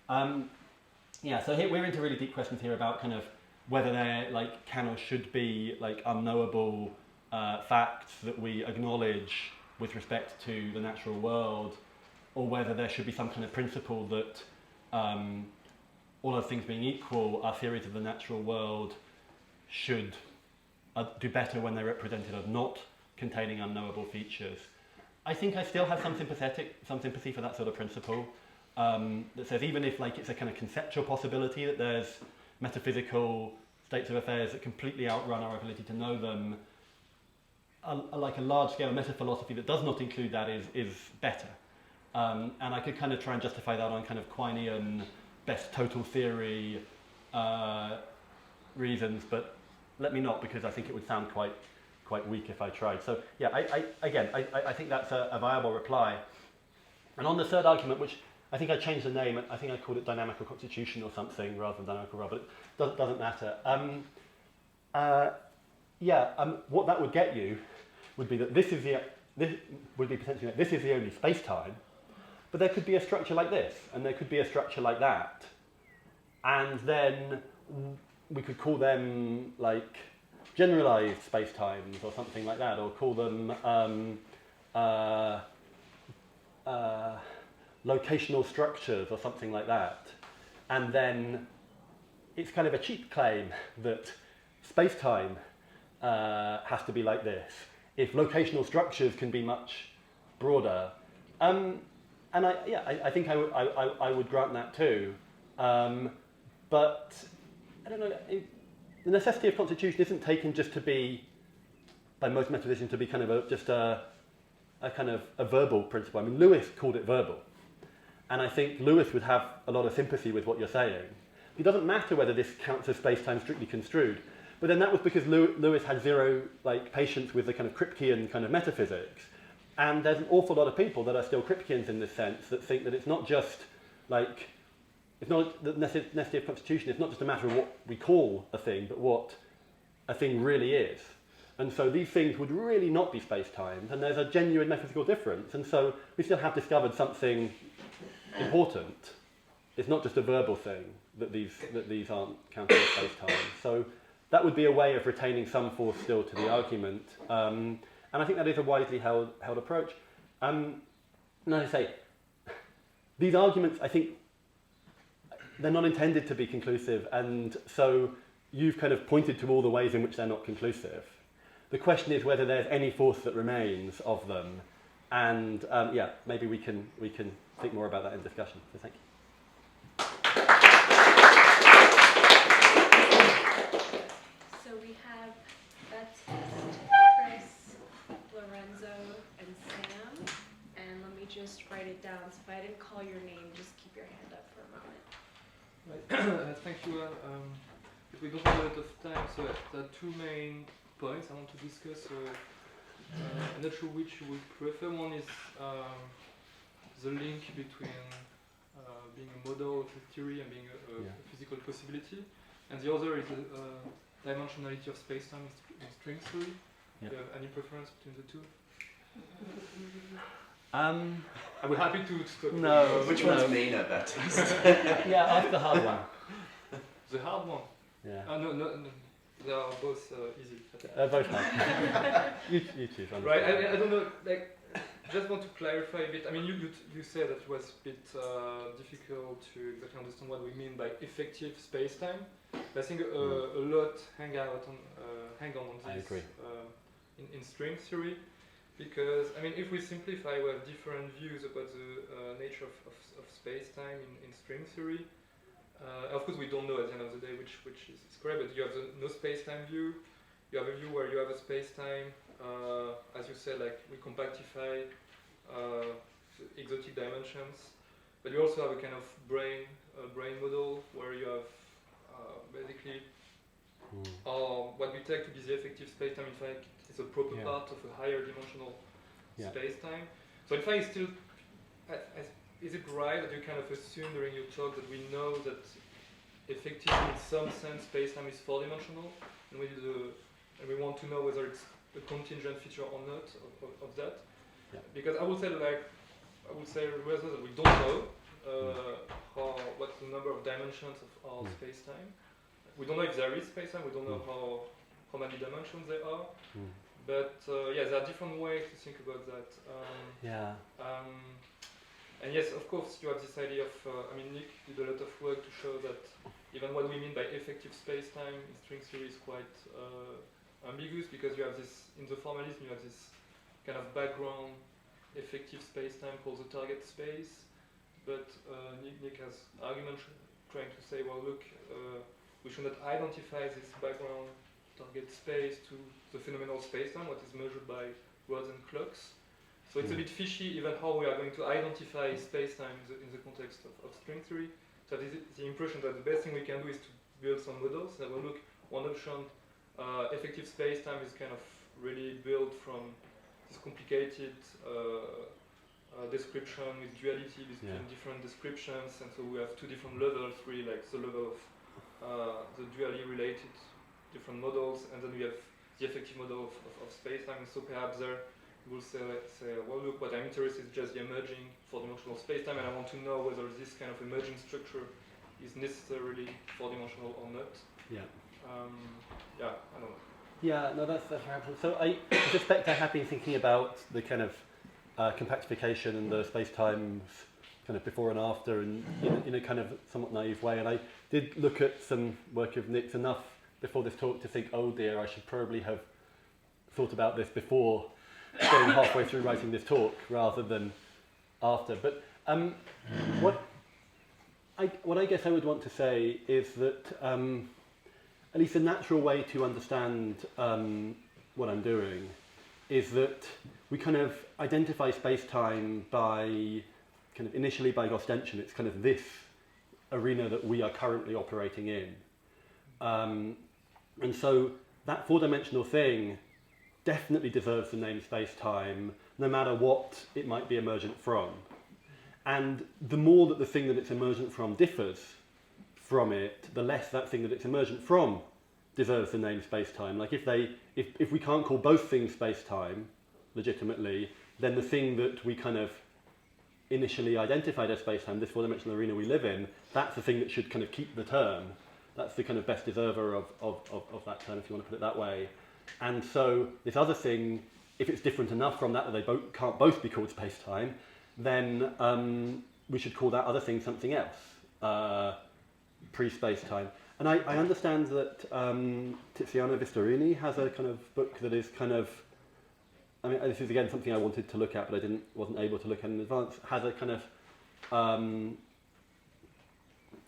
So here we're into really deep questions here about kind of whether there like can or should be like unknowable facts that we acknowledge with respect to the natural world, or whether there should be some kind of principle that all other things being equal, our theories of the natural world should do better when they're represented as not containing unknowable features. I think I still have some sympathy for that sort of principle that says even if like it's a kind of conceptual possibility that there's metaphysical states of affairs that completely outrun our ability to know them, like a large-scale meta-philosophy that does not include that is better. And I could kind of try and justify that on kind of Quinean best total theory reasons, but let me not, because I think it would sound quite weak if I tried. So yeah, I think that's a viable reply. And on the third argument, which I think I changed the name, I think I called it dynamical constitution or something rather than dynamical rubber, but it doesn't matter. What that would get you would be that this is the only space-time, but there could be a structure like this, and there could be a structure like that, and then we could call them like generalized space-times or something like that, or call them locational structures or something like that. And then it's kind of a cheap claim that space-time has to be like this if locational structures can be much broader. And I think I would grant that too. But I don't know, the necessity of constitution isn't taken just to be, by most metaphysicians, to be kind of just a kind of a verbal principle. I mean, Lewis called it verbal. And I think Lewis would have a lot of sympathy with what you're saying. It doesn't matter whether this counts as space-time strictly construed. But then that was because Lewis had zero patience with the kind of Kripkean kind of metaphysics. And there's an awful lot of people that are still Kripkeans in this sense that think that it's not just it's not the necessity of constitution, it's not just a matter of what we call a thing, but what a thing really is. And so these things would really not be space-time, and there's a genuine metaphysical difference. And so we still have discovered something important. It's not just a verbal thing that these aren't counted as space-time. So that would be a way of retaining some force still to the argument. And I think that is a widely held approach. And as I say, these arguments, I think, they're not intended to be conclusive, and so you've kind of pointed to all the ways in which they're not conclusive. The question is whether there's any force that remains of them, and yeah, maybe we can think more about that in discussion. So thank you. So we have Baptiste, Chris, Lorenzo, and Sam. And let me just write it down. So if I didn't call your name, just keep your hand up for a moment. Right. Thank you. We don't have a lot of time, so there are two main points I want to discuss. I'm not sure which you would prefer. One is the link between being a model of a theory and being a physical possibility, and the other is the dimensionality of space-time in string theory. Do you have any preference between the two? I would happy to stop. No. Which one's meaner, Baptiste? Yeah, ask the hard one. The hard one. Yeah. No. They are both easy. Both hard. you choose. Right. I don't know. Like, just want to clarify a bit. I mean, you said that it was a bit difficult to exactly understand what we mean by effective space-time. But I think a lot hang on this. I agree. In string theory, because I mean, if we simplify, we have different views about the nature of space-time in string theory. Of course, we don't know at the end of the day which is correct, but you have the no space-time view. You have a view where you have a space-time, as you said, like we compactify exotic dimensions, but you also have a kind of brain model where you have basically what we take to be the effective space-time. In fact, it's a proper part of a higher dimensional space-time. So in fact, it's still. Is it right that you kind of assume during your talk that we know that effectively in some sense space-time is four-dimensional, and we want to know whether it's a contingent feature or not of that? Yeah. Because I would say rather that we don't know what's the number of dimensions of our space-time. We don't know if there is space-time. We don't know how many dimensions there are. But there are different ways to think about that. And yes, of course, you have this idea of, Nick did a lot of work to show that even what we mean by effective space-time in string theory is quite ambiguous, because you have this, in the formalism, you have this kind of background effective space-time called the target space, but Nick has arguments trying to say, well, look, we should not identify this background target space to the phenomenal space-time, what is measured by words and clocks. So it's a bit fishy even how we are going to identify space-time in the context of string theory. So this is the impression that the best thing we can do is to build some models that will look, one option, effective space-time is kind of really built from this complicated description with duality between different descriptions, and so we have two different levels, really, like the level of the dually related different models, and then we have the effective model of space-time, and so perhaps there we'll say, well, look, what I'm interested in is just the emerging four-dimensional space-time, and I want to know whether this kind of emerging structure is necessarily four-dimensional or not. I don't know. Yeah, no, that's very helpful. So I suspect I have been thinking about the kind of compactification and the space-times kind of before and after, and in a kind of somewhat naive way. And I did look at some work of Nick's enough before this talk to think, oh dear, I should probably have thought about this before getting halfway through writing this talk rather than after. But what I guess I would want to say is that at least a natural way to understand what I'm doing is that we kind of identify space-time by kind of initially by ostension. It's kind of this arena that we are currently operating in. And so that four-dimensional thing definitely deserves the name space-time, no matter what it might be emergent from. And the more that the thing that it's emergent from differs from it, the less that thing that it's emergent from deserves the name space-time. Like if we can't call both things space-time legitimately, then the thing that we kind of initially identified as space-time, this four-dimensional arena we live in, that's the thing that should kind of keep the term. That's the kind of best deserver of that term, if you want to put it that way. And so this other thing, if it's different enough from that they can't both be called space-time, then we should call that other thing something else, pre-space-time. And I understand that Tiziano Vistorini has a kind of book that is kind of, I mean, this is again something I wanted to look at, but wasn't able to look at in advance. Has a kind of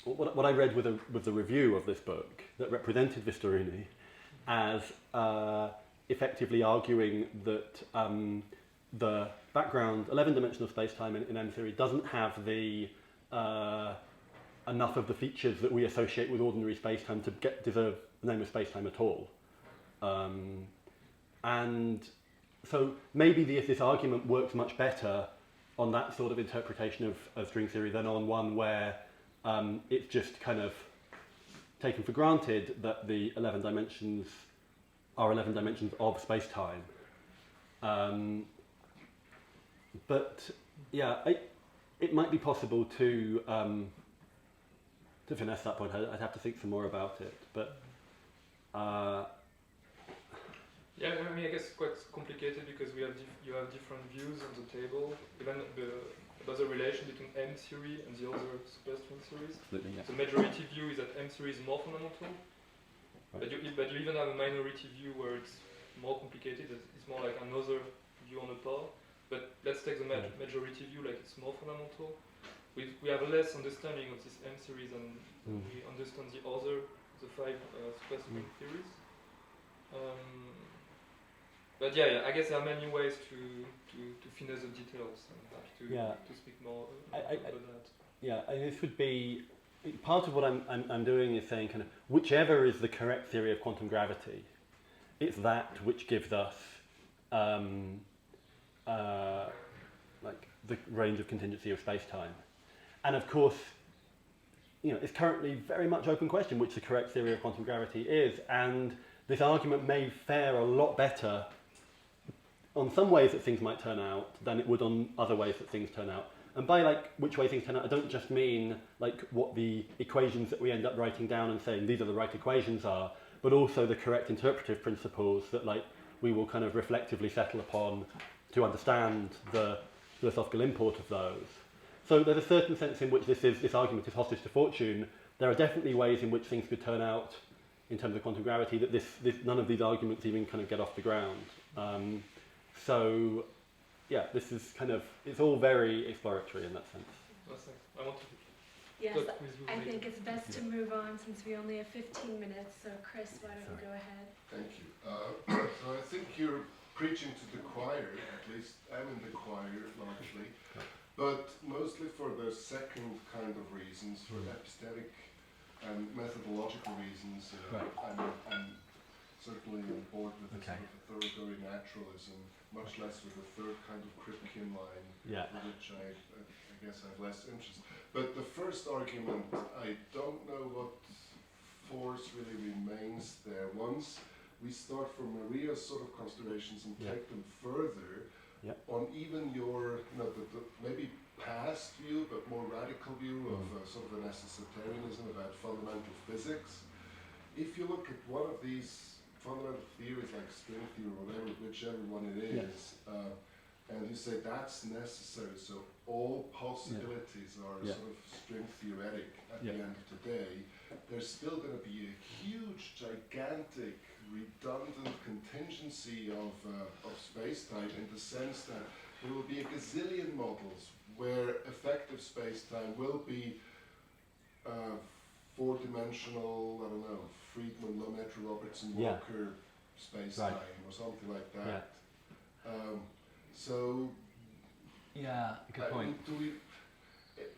what I read with the review of this book that represented Vistorini as effectively arguing that the background 11-dimensional space-time in M-theory doesn't have the enough of the features that we associate with ordinary space-time to deserve the name of space-time at all. And so maybe this argument works much better on that sort of interpretation of string theory than on one where it's just kind of taken for granted that the 11 dimensions are 11 dimensions of space-time. But yeah, it might be possible to finesse that point. I'd have to think some more about it. But yeah, I mean, I guess it's quite complicated because you have different views on the table, even about the relation between M theory and the other superstring theories. absolutely, yeah. The majority view is that M theory is more fundamental, Right. but you even have a minority view where it's more complicated. It's more like another view on a pair. But let's take the majority view, like it's more fundamental. We have less understanding of this M series than we understand the 5 superstring theories. But yeah, I guess there are many ways to finesse the details. I'm happy to speak more about that. Yeah, and this would be part of what I'm doing is saying kind of whichever is the correct theory of quantum gravity, it's that which gives us like the range of contingency of space-time. And of course, it's currently very much open question which the correct theory of quantum gravity is, and this argument may fare a lot better on some ways that things might turn out than it would on other ways that things turn out. And by like which way things turn out, I don't just mean like what the equations that we end up writing down and saying these are the right equations are, but also the correct interpretive principles that like we will kind of reflectively settle upon to understand the philosophical import of those. So there's a certain sense in which this argument is hostage to fortune. There are definitely ways in which things could turn out in terms of quantum gravity that none of these arguments even kind of get off the ground. So yeah, this is kind of, it's all very exploratory in that sense. I want to Yes, talk with you I later. think it's best to move on since we only have 15 minutes. So Chris, why don't you go ahead? Thank you. So I think you're preaching to the choir, at least I'm in the choir largely, but mostly for the second kind of reasons, for epistemic and methodological reasons. I'm certainly on board with this sort of thoroughgoing naturalism, much less with the third kind of Kripkean line, for which I guess I have less interest. But the first argument, I don't know what force really remains there. Once we start from Maria's sort of considerations and take them further, on even your, the maybe past view, but more radical view of sort of an esoterianism about fundamental physics, if you look at one of these fundamental theories like string theory or whatever, whichever one it is, and you say that's necessary, so all possibilities are sort of string theoretic at the end of the day, there's still going to be a huge, gigantic, redundant contingency of space-time in the sense that there will be a gazillion models where effective space-time will be four-dimensional, I don't know, Friedman, Lemaitre, Robertson, Walker space-time or something like that. So, good point.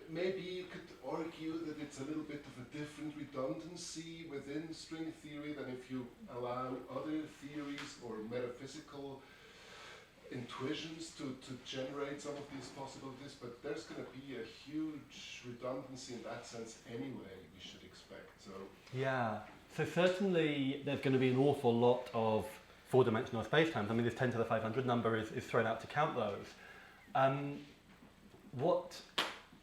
Maybe you could argue that it's a little bit of a different redundancy within string theory than if you allow other theories or metaphysical intuitions to generate some of these possibilities, but there's going to be a huge redundancy in that sense anyway, we should expect. So certainly there's going to be an awful lot of four-dimensional spacetimes. I mean, this 10 to the 500 number is thrown out to count those. What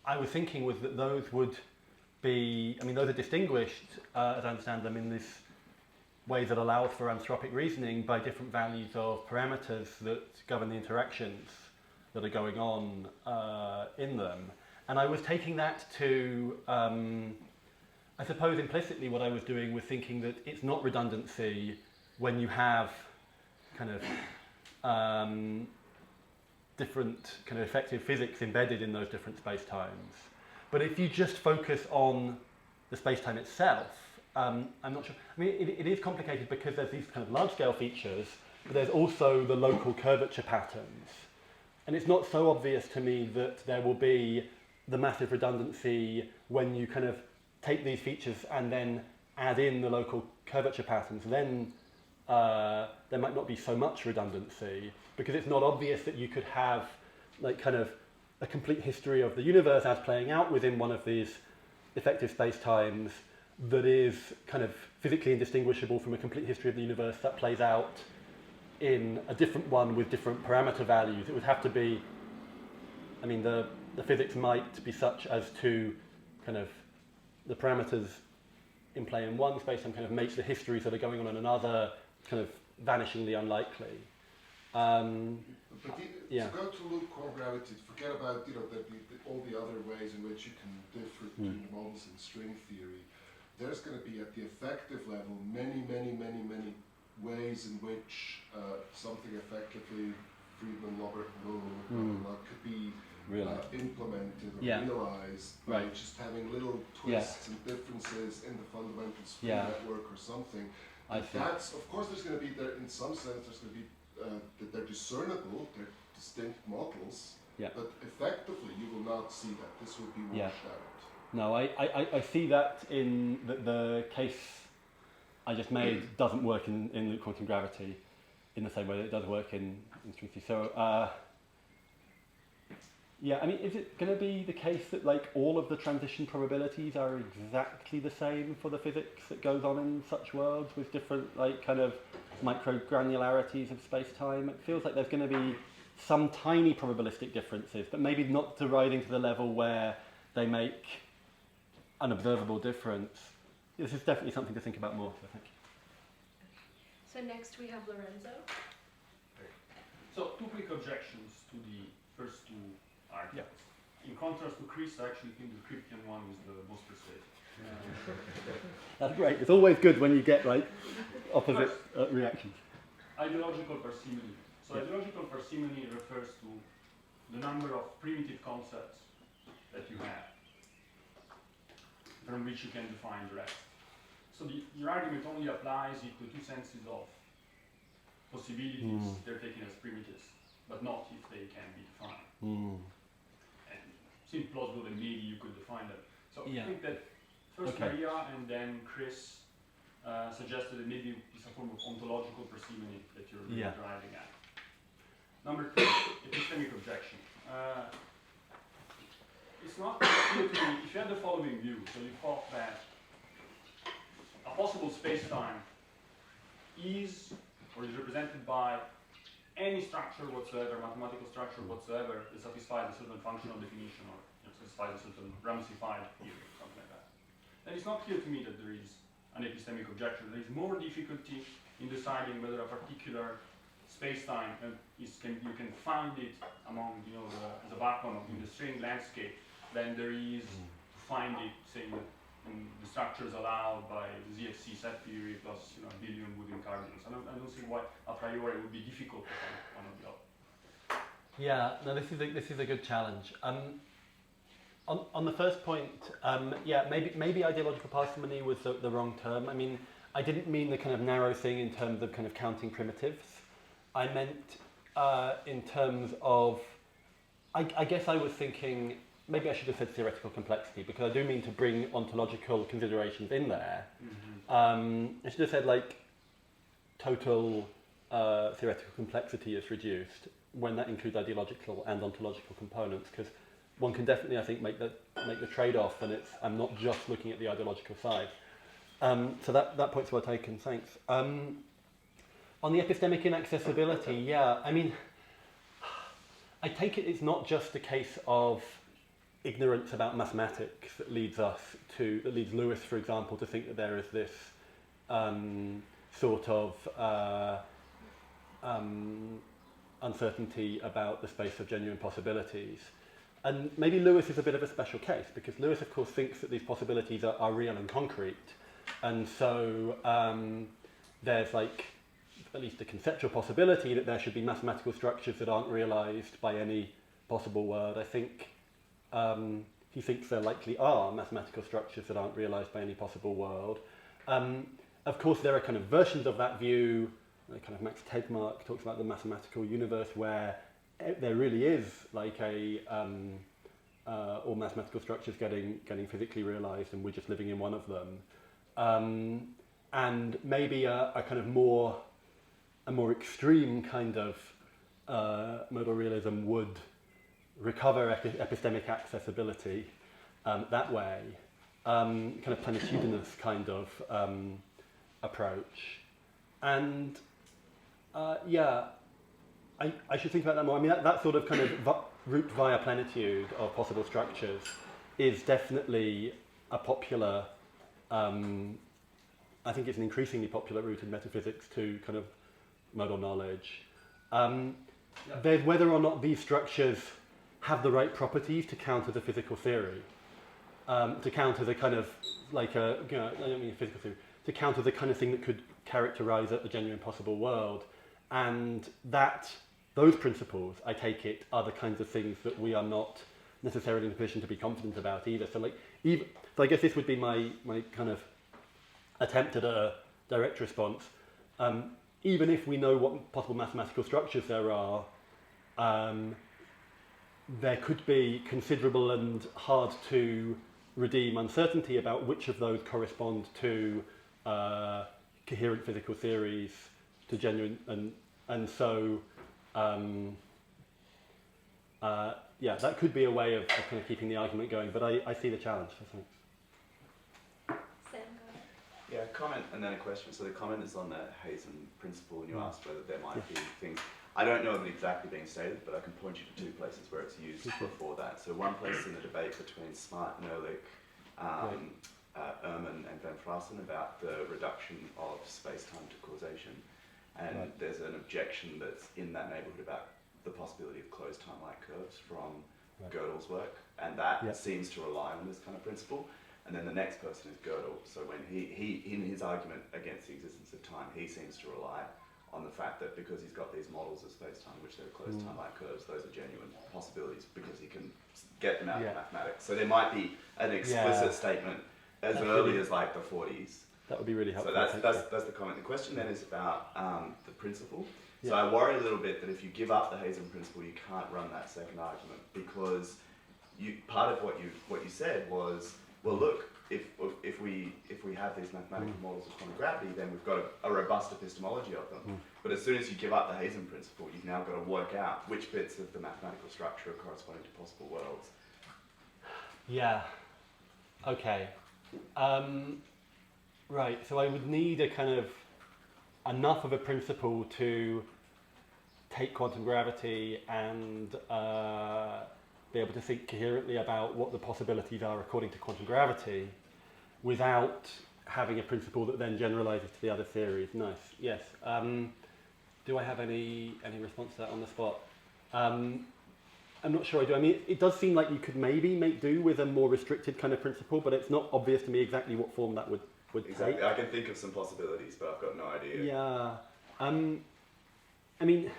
I was thinking was that those would be, I mean, those are distinguished, as I understand them, in this way that allows for anthropic reasoning by different values of parameters that govern the interactions that are going on in them. And I was taking that to, I suppose implicitly what I was doing was thinking that it's not redundancy when you have kind of different kind of effective physics embedded in those different spacetimes. But if you just focus on the spacetime itself, I'm not sure. I mean, it is complicated because there's these kind of large-scale features, but there's also the local curvature patterns. And it's not so obvious to me that there will be the massive redundancy when you kind of take these features and then add in the local curvature patterns. Then there might not be so much redundancy because it's not obvious that you could have like kind of a complete history of the universe as playing out within one of these effective spacetimes that is kind of physically indistinguishable from a complete history of the universe that plays out in a different one with different parameter values. It would have to be, I mean, the physics might be such as to kind of the parameters in play in one spacetime kind of make the histories that are going on in another kind of vanishingly unlikely. But yeah. to go to loop quantum gravity, forget about all the other ways in which you can differ between the models in string theory. There's going to be at the effective level many ways in which something effectively Friedmann-Logarithm could be implemented or realized by just having little twists and differences in the fundamental spring network or something. That's, of course, there's going to be there in some sense. There's going to be that they're discernible, they're distinct models, but effectively you will not see that. This will be washed out. No, I see that in the case I just made doesn't work in loop quantum gravity in the same way that it does work in string theory. So, yeah, I mean, is it going to be the case that like all of the transition probabilities are exactly the same for the physics that goes on in such worlds with different like kind of micro granularities of space-time? It feels like there's going to be some tiny probabilistic differences, but maybe not to rising to the level where they make an observable difference. This is definitely something to think about more, so thank you. So next we have Lorenzo. So two quick objections to the first two arguments. In contrast to Chris, I actually think the cryptian one is the most persuasive. That's great. It's always good when you get like opposite reactions. Ideological parsimony. So ideological parsimony refers to the number of primitive concepts that you have from which you can define the rest. So your argument only applies if the two senses of possibilities they're taken as primitives, but not if they can be defined. And it seems plausible that maybe you could define them. So I think that first Maria and then Chris suggested that maybe it's a form of ontological parsimony that you're really driving at. Number two, epistemic objection. It's not clear to me, if you had the following view, so you thought that a possible space-time is or is represented by any structure whatsoever, mathematical structure whatsoever, that satisfies a certain functional definition or satisfies a certain ramified theory or something like that. Then it's not clear to me that there is an epistemic objection. There is more difficulty in deciding whether a particular space-time you can find it among the backbone of the string landscape than there is to find it, say, in the structures allowed by the ZFC set theory plus a billion Wood incardinals. I don't see why a priori it would be difficult to find one or the other. Yeah, no, this is a good challenge. On the first point, maybe ideological parsimony was the wrong term. I mean, I didn't mean the kind of narrow thing in terms of kind of counting primitives. I meant in terms of, I guess I was thinking, maybe I should have said theoretical complexity, because I do mean to bring ontological considerations in there. I should have said like total theoretical complexity is reduced when that includes ideological and ontological components, because one can definitely, I think, make the trade-off, and I'm not just looking at the ideological side. So that point's well taken, thanks. On the epistemic inaccessibility, I mean, I take it it's not just a case of ignorance about mathematics that leads Lewis, for example, to think that there is this sort of uncertainty about the space of genuine possibilities. and maybe Lewis is a bit of a special case, because Lewis, of course, thinks that these possibilities are real and concrete, and so there's like at least a conceptual possibility that there should be mathematical structures that aren't realized by any possible world. I think he thinks there likely are mathematical structures that aren't realized by any possible world. Of course, there are kind of versions of that view. Kind of Max Tegmark talks about the mathematical universe where there really is like all mathematical structures getting physically realized, and we're just living in one of them. And maybe a kind of more extreme kind of modal realism would recover epistemic accessibility that way, kind of plenitudinous kind of approach. And I should think about that more. I mean, that sort of kind of route via plenitude of possible structures is definitely a popular, I think it's an increasingly popular route in metaphysics to kind of modal knowledge. There's whether or not these structures have the right properties to counter the physical theory, to counter the kind of like I don't mean physical theory, to counter the kind of thing that could characterize a genuine possible world. And those principles, I take it, are the kinds of things that we are not necessarily in a position to be confident about either. So I guess this would be my kind of attempt at a direct response. Even if we know what possible mathematical structures there are, there could be considerable and hard to redeem uncertainty about which of those correspond to coherent physical theories, to genuine, and so that could be a way of kind of keeping the argument going, but I see the challenge, I think. Sam, go ahead. Yeah, a comment and then a question. So the comment is on the Hazen principle, and you asked whether there might be things. I don't know of it exactly being stated, but I can point you to two places where it's used before that. So one place in the debate between Smart and Ehrlich, Ehrman and Van Frassen about the reduction of space-time to causation. And there's an objection that's in that neighbourhood about the possibility of closed time-like curves from Gödel's work, and that seems to rely on this kind of principle. And then the next person is Gödel. So when he in his argument against the existence of time, he seems to rely on the fact that because he's got these models of space-time, which are closed time-like curves, those are genuine possibilities because he can get them out of mathematics. So there might be an explicit statement as early as like the 40s. That would be really helpful. So that's the comment. The question then is about the principle. So I worry a little bit that if you give up the Hazen principle, you can't run that second argument, because part of what you said was, well, look, if we have these mathematical models of quantum gravity, then we've got a robust epistemology of them. But as soon as you give up the Hazen principle, you've now got to work out which bits of the mathematical structure are corresponding to possible worlds. Yeah. Okay. Right. So I would need a kind of enough of a principle to take quantum gravity and be able to think coherently about what the possibilities are according to quantum gravity, without having a principle that then generalizes to the other theories. Nice. Yes. Do I have any response to that on the spot? I'm not sure I do. I mean, it does seem like you could maybe make do with a more restricted kind of principle, but it's not obvious to me exactly what form that would Exactly. take. I can think of some possibilities, but I've got no idea. Yeah. I mean,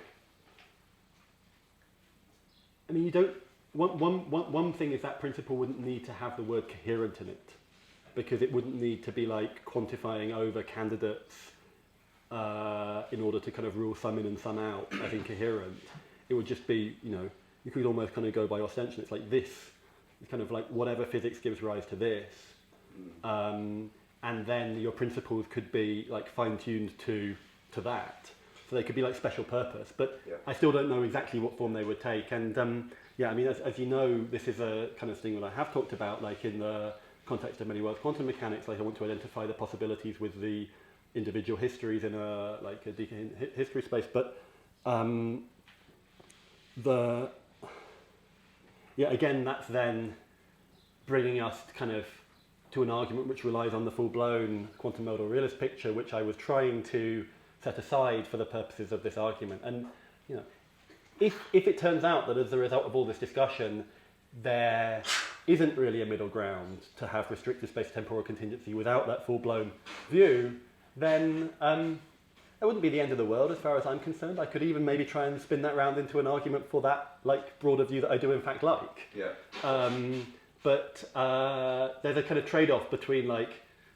you don't. One thing is that principle wouldn't need to have the word coherent in it, because it wouldn't need to be like quantifying over candidates in order to kind of rule some in and some out as incoherent. It would just be, you could almost kind of go by ostension. It's like this. It's kind of like whatever physics gives rise to this. And then your principles could be like fine-tuned to that. So they could be like special purpose, but I still don't know exactly what form they would take. And I mean, as you know, this is a kind of thing that I have talked about, like in the context of many worlds quantum mechanics. Like I want to identify the possibilities with the individual histories in a deacon history space. But again, that's then bringing us kind of to an argument which relies on the full-blown quantum modal realist picture, which I was trying to set aside for the purposes of this argument. And if it turns out that as a result of all this discussion, there isn't really a middle ground to have restricted spatiotemporal contingency without that full-blown view, then it wouldn't be the end of the world as far as I'm concerned. I could even maybe try and spin that round into an argument for that like broader view that I do in fact like. Yeah. But there's a kind of trade-off between like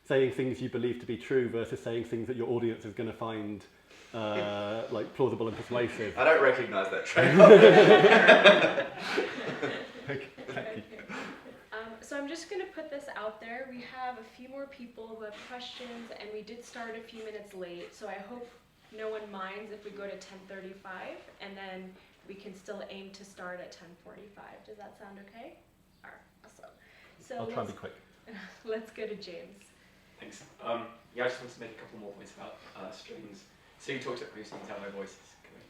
saying things you believe to be true versus saying things that your audience is going to find like plausible and persuasive. I don't recognise that trade-off. Okay, thank you. So I'm just going to put this out there. We have a few more people who have questions, and we did start a few minutes late, so I hope no one minds if we go to 10:35, and then we can still aim to start at 10:45. Does that sound okay? All right, awesome. So I'll try and be quick. Let's go to James. Thanks. Yeah, I just want to make a couple more points about strings. So you talked about previously, you can tell my voice is coming.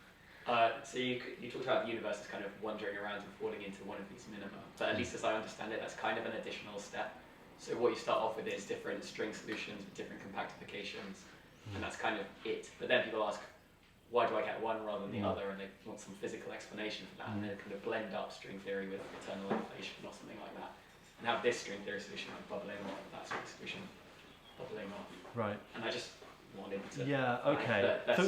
So you talked about the universe as kind of wandering around and falling into one of these minima, but at least as I understand it, that's kind of an additional step. So what you start off with is different string solutions with different compactifications, and that's kind of it. But then people ask, why do I get one rather than the other? And they want some physical explanation for that, and then kind of blend up string theory with eternal inflation or something like that, and have this string theory solution like bubbling off, that string solution bubbling off. Right. And I just wanted to... Yeah, okay. That's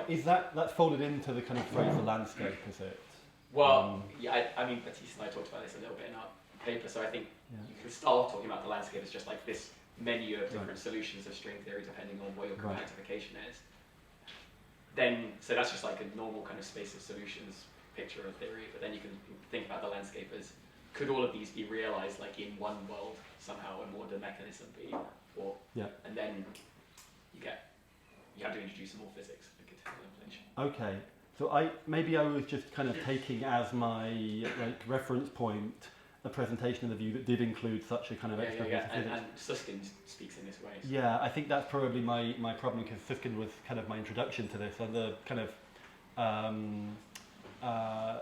Is that's folded into the kind of phrase the landscape, is it? Well, yeah, I mean, Baptiste and I talked about this a little bit in our paper, so I think you can start talking about the landscape as just like this menu of different solutions of string theory depending on what your compactification is. Then, so that's just like a normal kind of space of solutions picture of theory, but then you can think about the landscape as, could all of these be realized like in one world somehow, and what would the mechanism be? And then you have to introduce some more physics, like eternal inflation. Okay, so I was just kind of taking as my like reference point a presentation of the view that did include such a kind of extra bit of physics. And Susskind speaks in this way. So. Yeah, I think that's probably my problem, because Susskind was kind of my introduction to this, and the kind of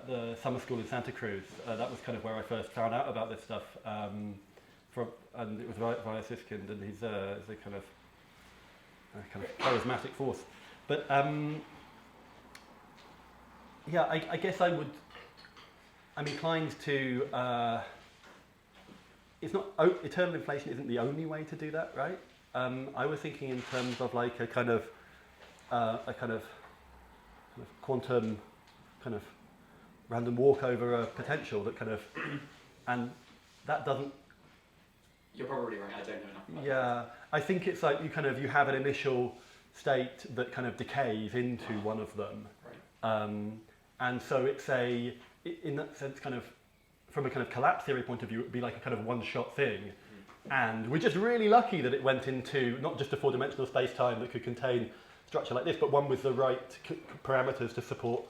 the summer school in Santa Cruz. That was kind of where I first found out about this stuff. And it was via Susskind, and he's a kind of charismatic force. But yeah, I guess I'm inclined to. It's not eternal inflation isn't the only way to do that, right? I was thinking in terms of like a kind of quantum kind of random walk over a potential that kind of, and that doesn't. You're probably right. I don't know enough about that. I think it's like you have an initial state that kind of decays into one of them, and so it's in that sense kind of from a kind of collapse theory point of view, it would be like a kind of one-shot thing, and we're just really lucky that it went into not just a four-dimensional space-time that could contain a structure like this, but one with the right parameters to support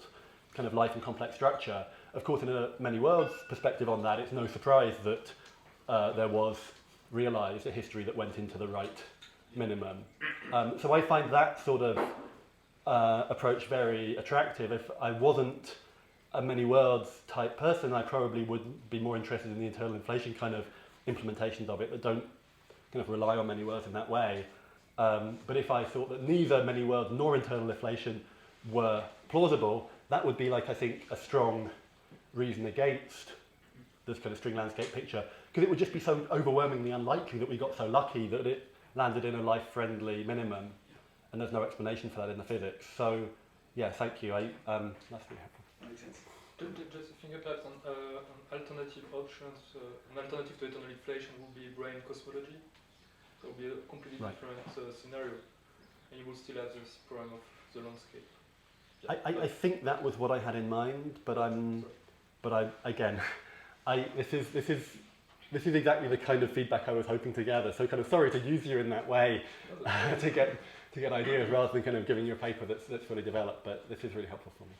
kind of life and complex structure. Of course, in a many worlds perspective on that, it's no surprise that there was realised a history that went into the right minimum. So I find that sort of approach very attractive. If I wasn't a many worlds type person, I probably would be more interested in the eternal inflation kind of implementations of it that don't kind of rely on many worlds in that way. But if I thought that neither many worlds nor eternal inflation were plausible, that would be like, I think, a strong reason against this kind of string landscape picture, because it would just be so overwhelmingly unlikely that we got so lucky that it landed in a life-friendly minimum, and there's no explanation for that in the physics. So, yeah, thank you. That's really helpful. That makes sense. Just a finger perhaps on alternative options. An alternative to eternal inflation would be brane cosmology. That would be a completely different scenario, and you will still have this problem of the landscape. I think that was what I had in mind, but this is exactly the kind of feedback I was hoping to gather. So kind of sorry to use you in that way to get ideas rather than kind of giving you a paper that's fully developed. But this is really helpful for me.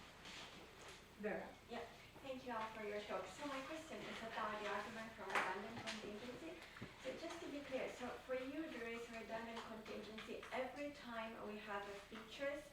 Vera. Yeah, thank you all for your talk. So my question is about the argument from redundant contingency. So just to be clear, so for you there is redundant contingency every time we have features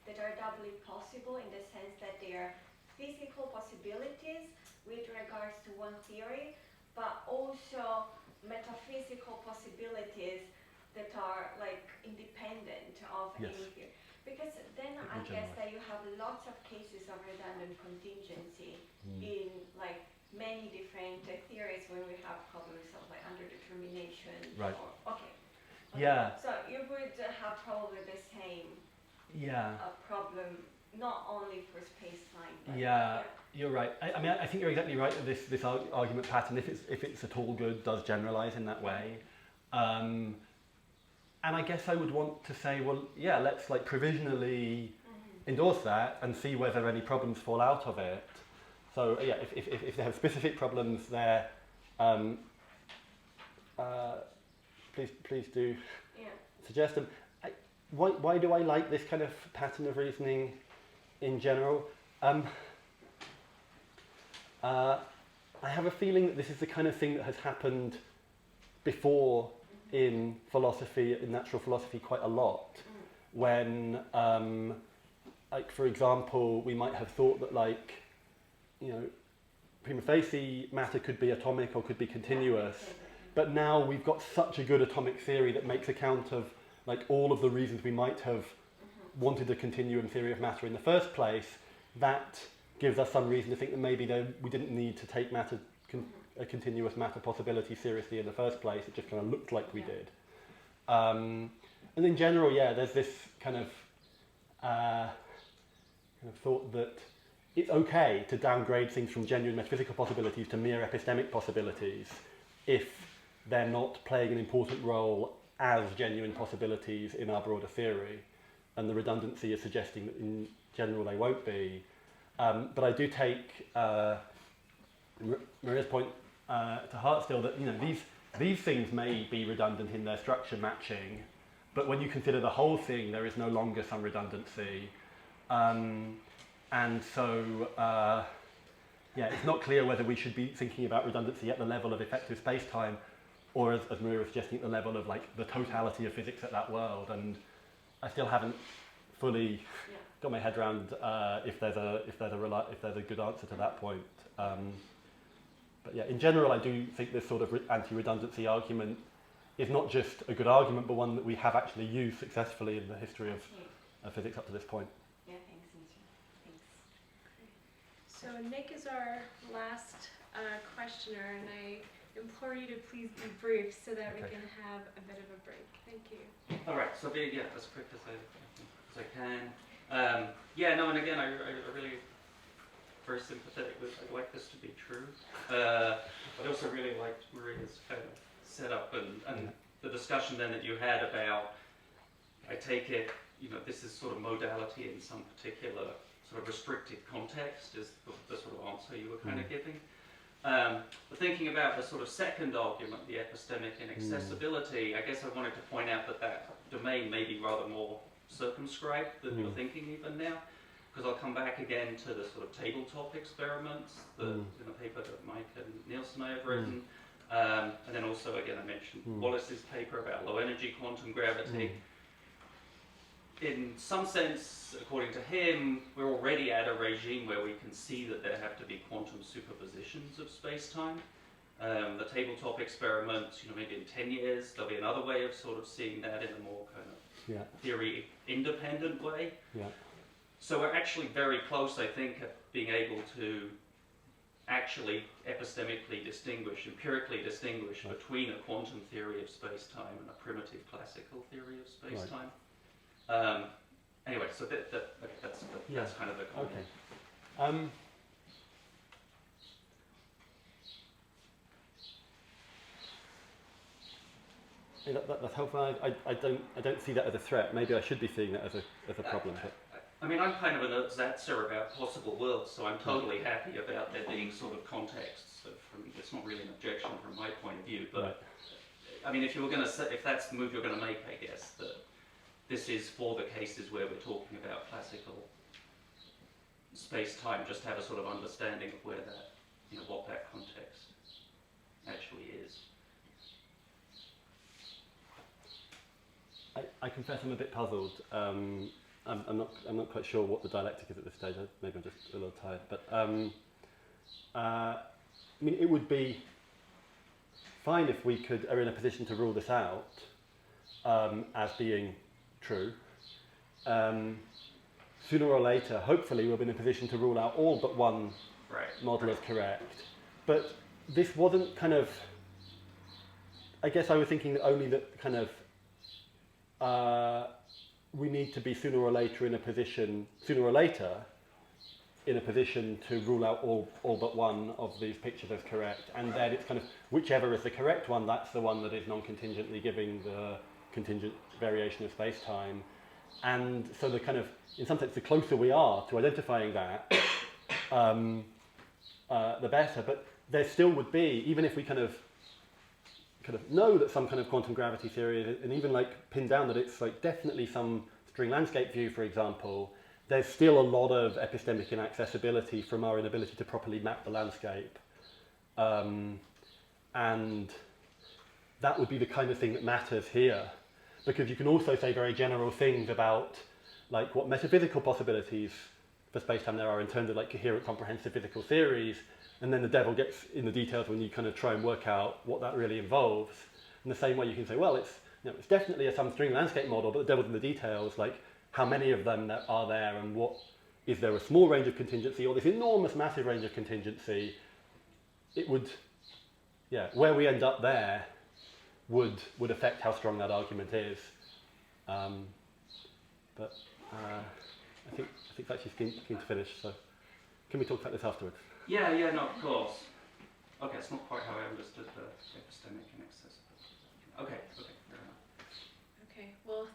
that are doubly possible in the sense that they are physical possibilities with regards to one theory, but also metaphysical possibilities that are like independent of any theory. Because then I guess that you have lots of cases of redundant contingency in like many different theories when we have problems of like underdetermination. Right. Okay. Yeah. So you would have probably the same Yeah. problem, not only for space-time. But Yeah. You're right. I mean, I think you're exactly right that this argument pattern, if it's at all good, does generalize in that way. And I guess I would want to say, well, yeah, let's like provisionally endorse that and see whether any problems fall out of it. So yeah, if they have specific problems there, please do suggest them. Why do I like this kind of pattern of reasoning in general? I have a feeling that this is the kind of thing that has happened before in philosophy, in natural philosophy, quite a lot. When, like for example, we might have thought that, like, you know, prima facie matter could be atomic or could be continuous, but now we've got such a good atomic theory that makes account of like all of the reasons we might have wanted a continuum theory of matter in the first place. That gives us some reason to think that maybe we didn't need to take matter, a continuous matter possibility seriously in the first place. It just kind of looked like we did. And in general, yeah, there's this kind of thought that it's okay to downgrade things from genuine metaphysical possibilities to mere epistemic possibilities if they're not playing an important role as genuine possibilities in our broader theory. And the redundancy is suggesting that in general they won't be. But I do take Maria's point to heart still that, you know, these things may be redundant in their structure matching, but when you consider the whole thing, there is no longer some redundancy. And so, yeah, it's not clear whether we should be thinking about redundancy at the level of effective space-time, or as Maria was suggesting, at the level of like the totality of physics at that world. And I still haven't fully got my head around if there's a good answer to that point. But yeah, in general, I do think this sort of anti-redundancy argument is not just a good argument, but one that we have actually used successfully in the history of physics up to this point. Yeah, thanks, Nisha. Thanks. So Nick is our last questioner, and I implore you to please be brief so that we can have a bit of a break. Thank you. All right, so be as quick as I can. And again, I really very sympathetic with. I'd like this to be true, but I also really liked Maria's kind of setup and the discussion then that you had about. I take it, you know, this is sort of modality in some particular sort of restricted context is the sort of answer you were kind of giving. But thinking about the sort of second argument, the epistemic inaccessibility, I guess I wanted to point out that domain may be rather more circumscribed than you're thinking even now, because I'll come back again to the sort of tabletop experiments in the paper that Mike and Nielsen have written, and then also again I mentioned Wallace's paper about low energy quantum gravity. In some sense, according to him, we're already at a regime where we can see that there have to be quantum superpositions of space-time. The tabletop experiments, you know, maybe in 10 years, there'll be another way of sort of seeing that in a more kind of theory-independent way. So we're actually very close, I think, at being able to actually epistemically distinguish, empirically distinguish between a quantum theory of space-time and a primitive classical theory of space-time. Anyway, so that's kind of the comment. That's helpful. I don't see that as a threat. Maybe I should be seeing that as a problem. But. I mean, I'm kind of an ersatzer about possible worlds, so I'm totally happy about there being sort of contexts. It's not really an objection from my point of view, but I mean, if you were going to say, if that's the move you're going to make, I guess that this is for the cases where we're talking about classical space-time. Just have a sort of understanding of where that, you know, what that context actually is. I confess I'm a bit puzzled. I'm not quite sure what the dialectic is at this stage. Maybe I'm just a little tired. But I mean, it would be fine if we are in a position to rule this out as being true. Sooner or later, hopefully, we'll be in a position to rule out all but one model as correct. but this wasn't kind of, I guess I was thinking that only that kind of, we need to be sooner or later in a position to rule out all but one of these pictures as correct, and then it's kind of whichever is the correct one, that's the one that is non-contingently giving the contingent variation of space-time. And so the kind of, in some sense, the closer we are to identifying that, the better. But there still would be, even if we kind of know that some kind of quantum gravity theory, and even like pin down that it's like definitely some string landscape view, for example, there's still a lot of epistemic inaccessibility from our inability to properly map the landscape. And that would be the kind of thing that matters here. Because you can also say very general things about like what metaphysical possibilities for space-time there are in terms of like coherent comprehensive physical theories, and then the devil gets in the details when you kind of try and work out what that really involves. In the same way you can say, well, it's definitely some string landscape model, but the devil's in the details, like how many of them that are there, and what is there a small range of contingency or this enormous massive range of contingency. It would, where we end up there would affect how strong that argument is. But I think that's just keen to finish. So can we talk about this afterwards? Yeah, no, of course. Okay, it's not quite how I understood the epistemic inaccessibility. Okay, fair enough. Okay, well,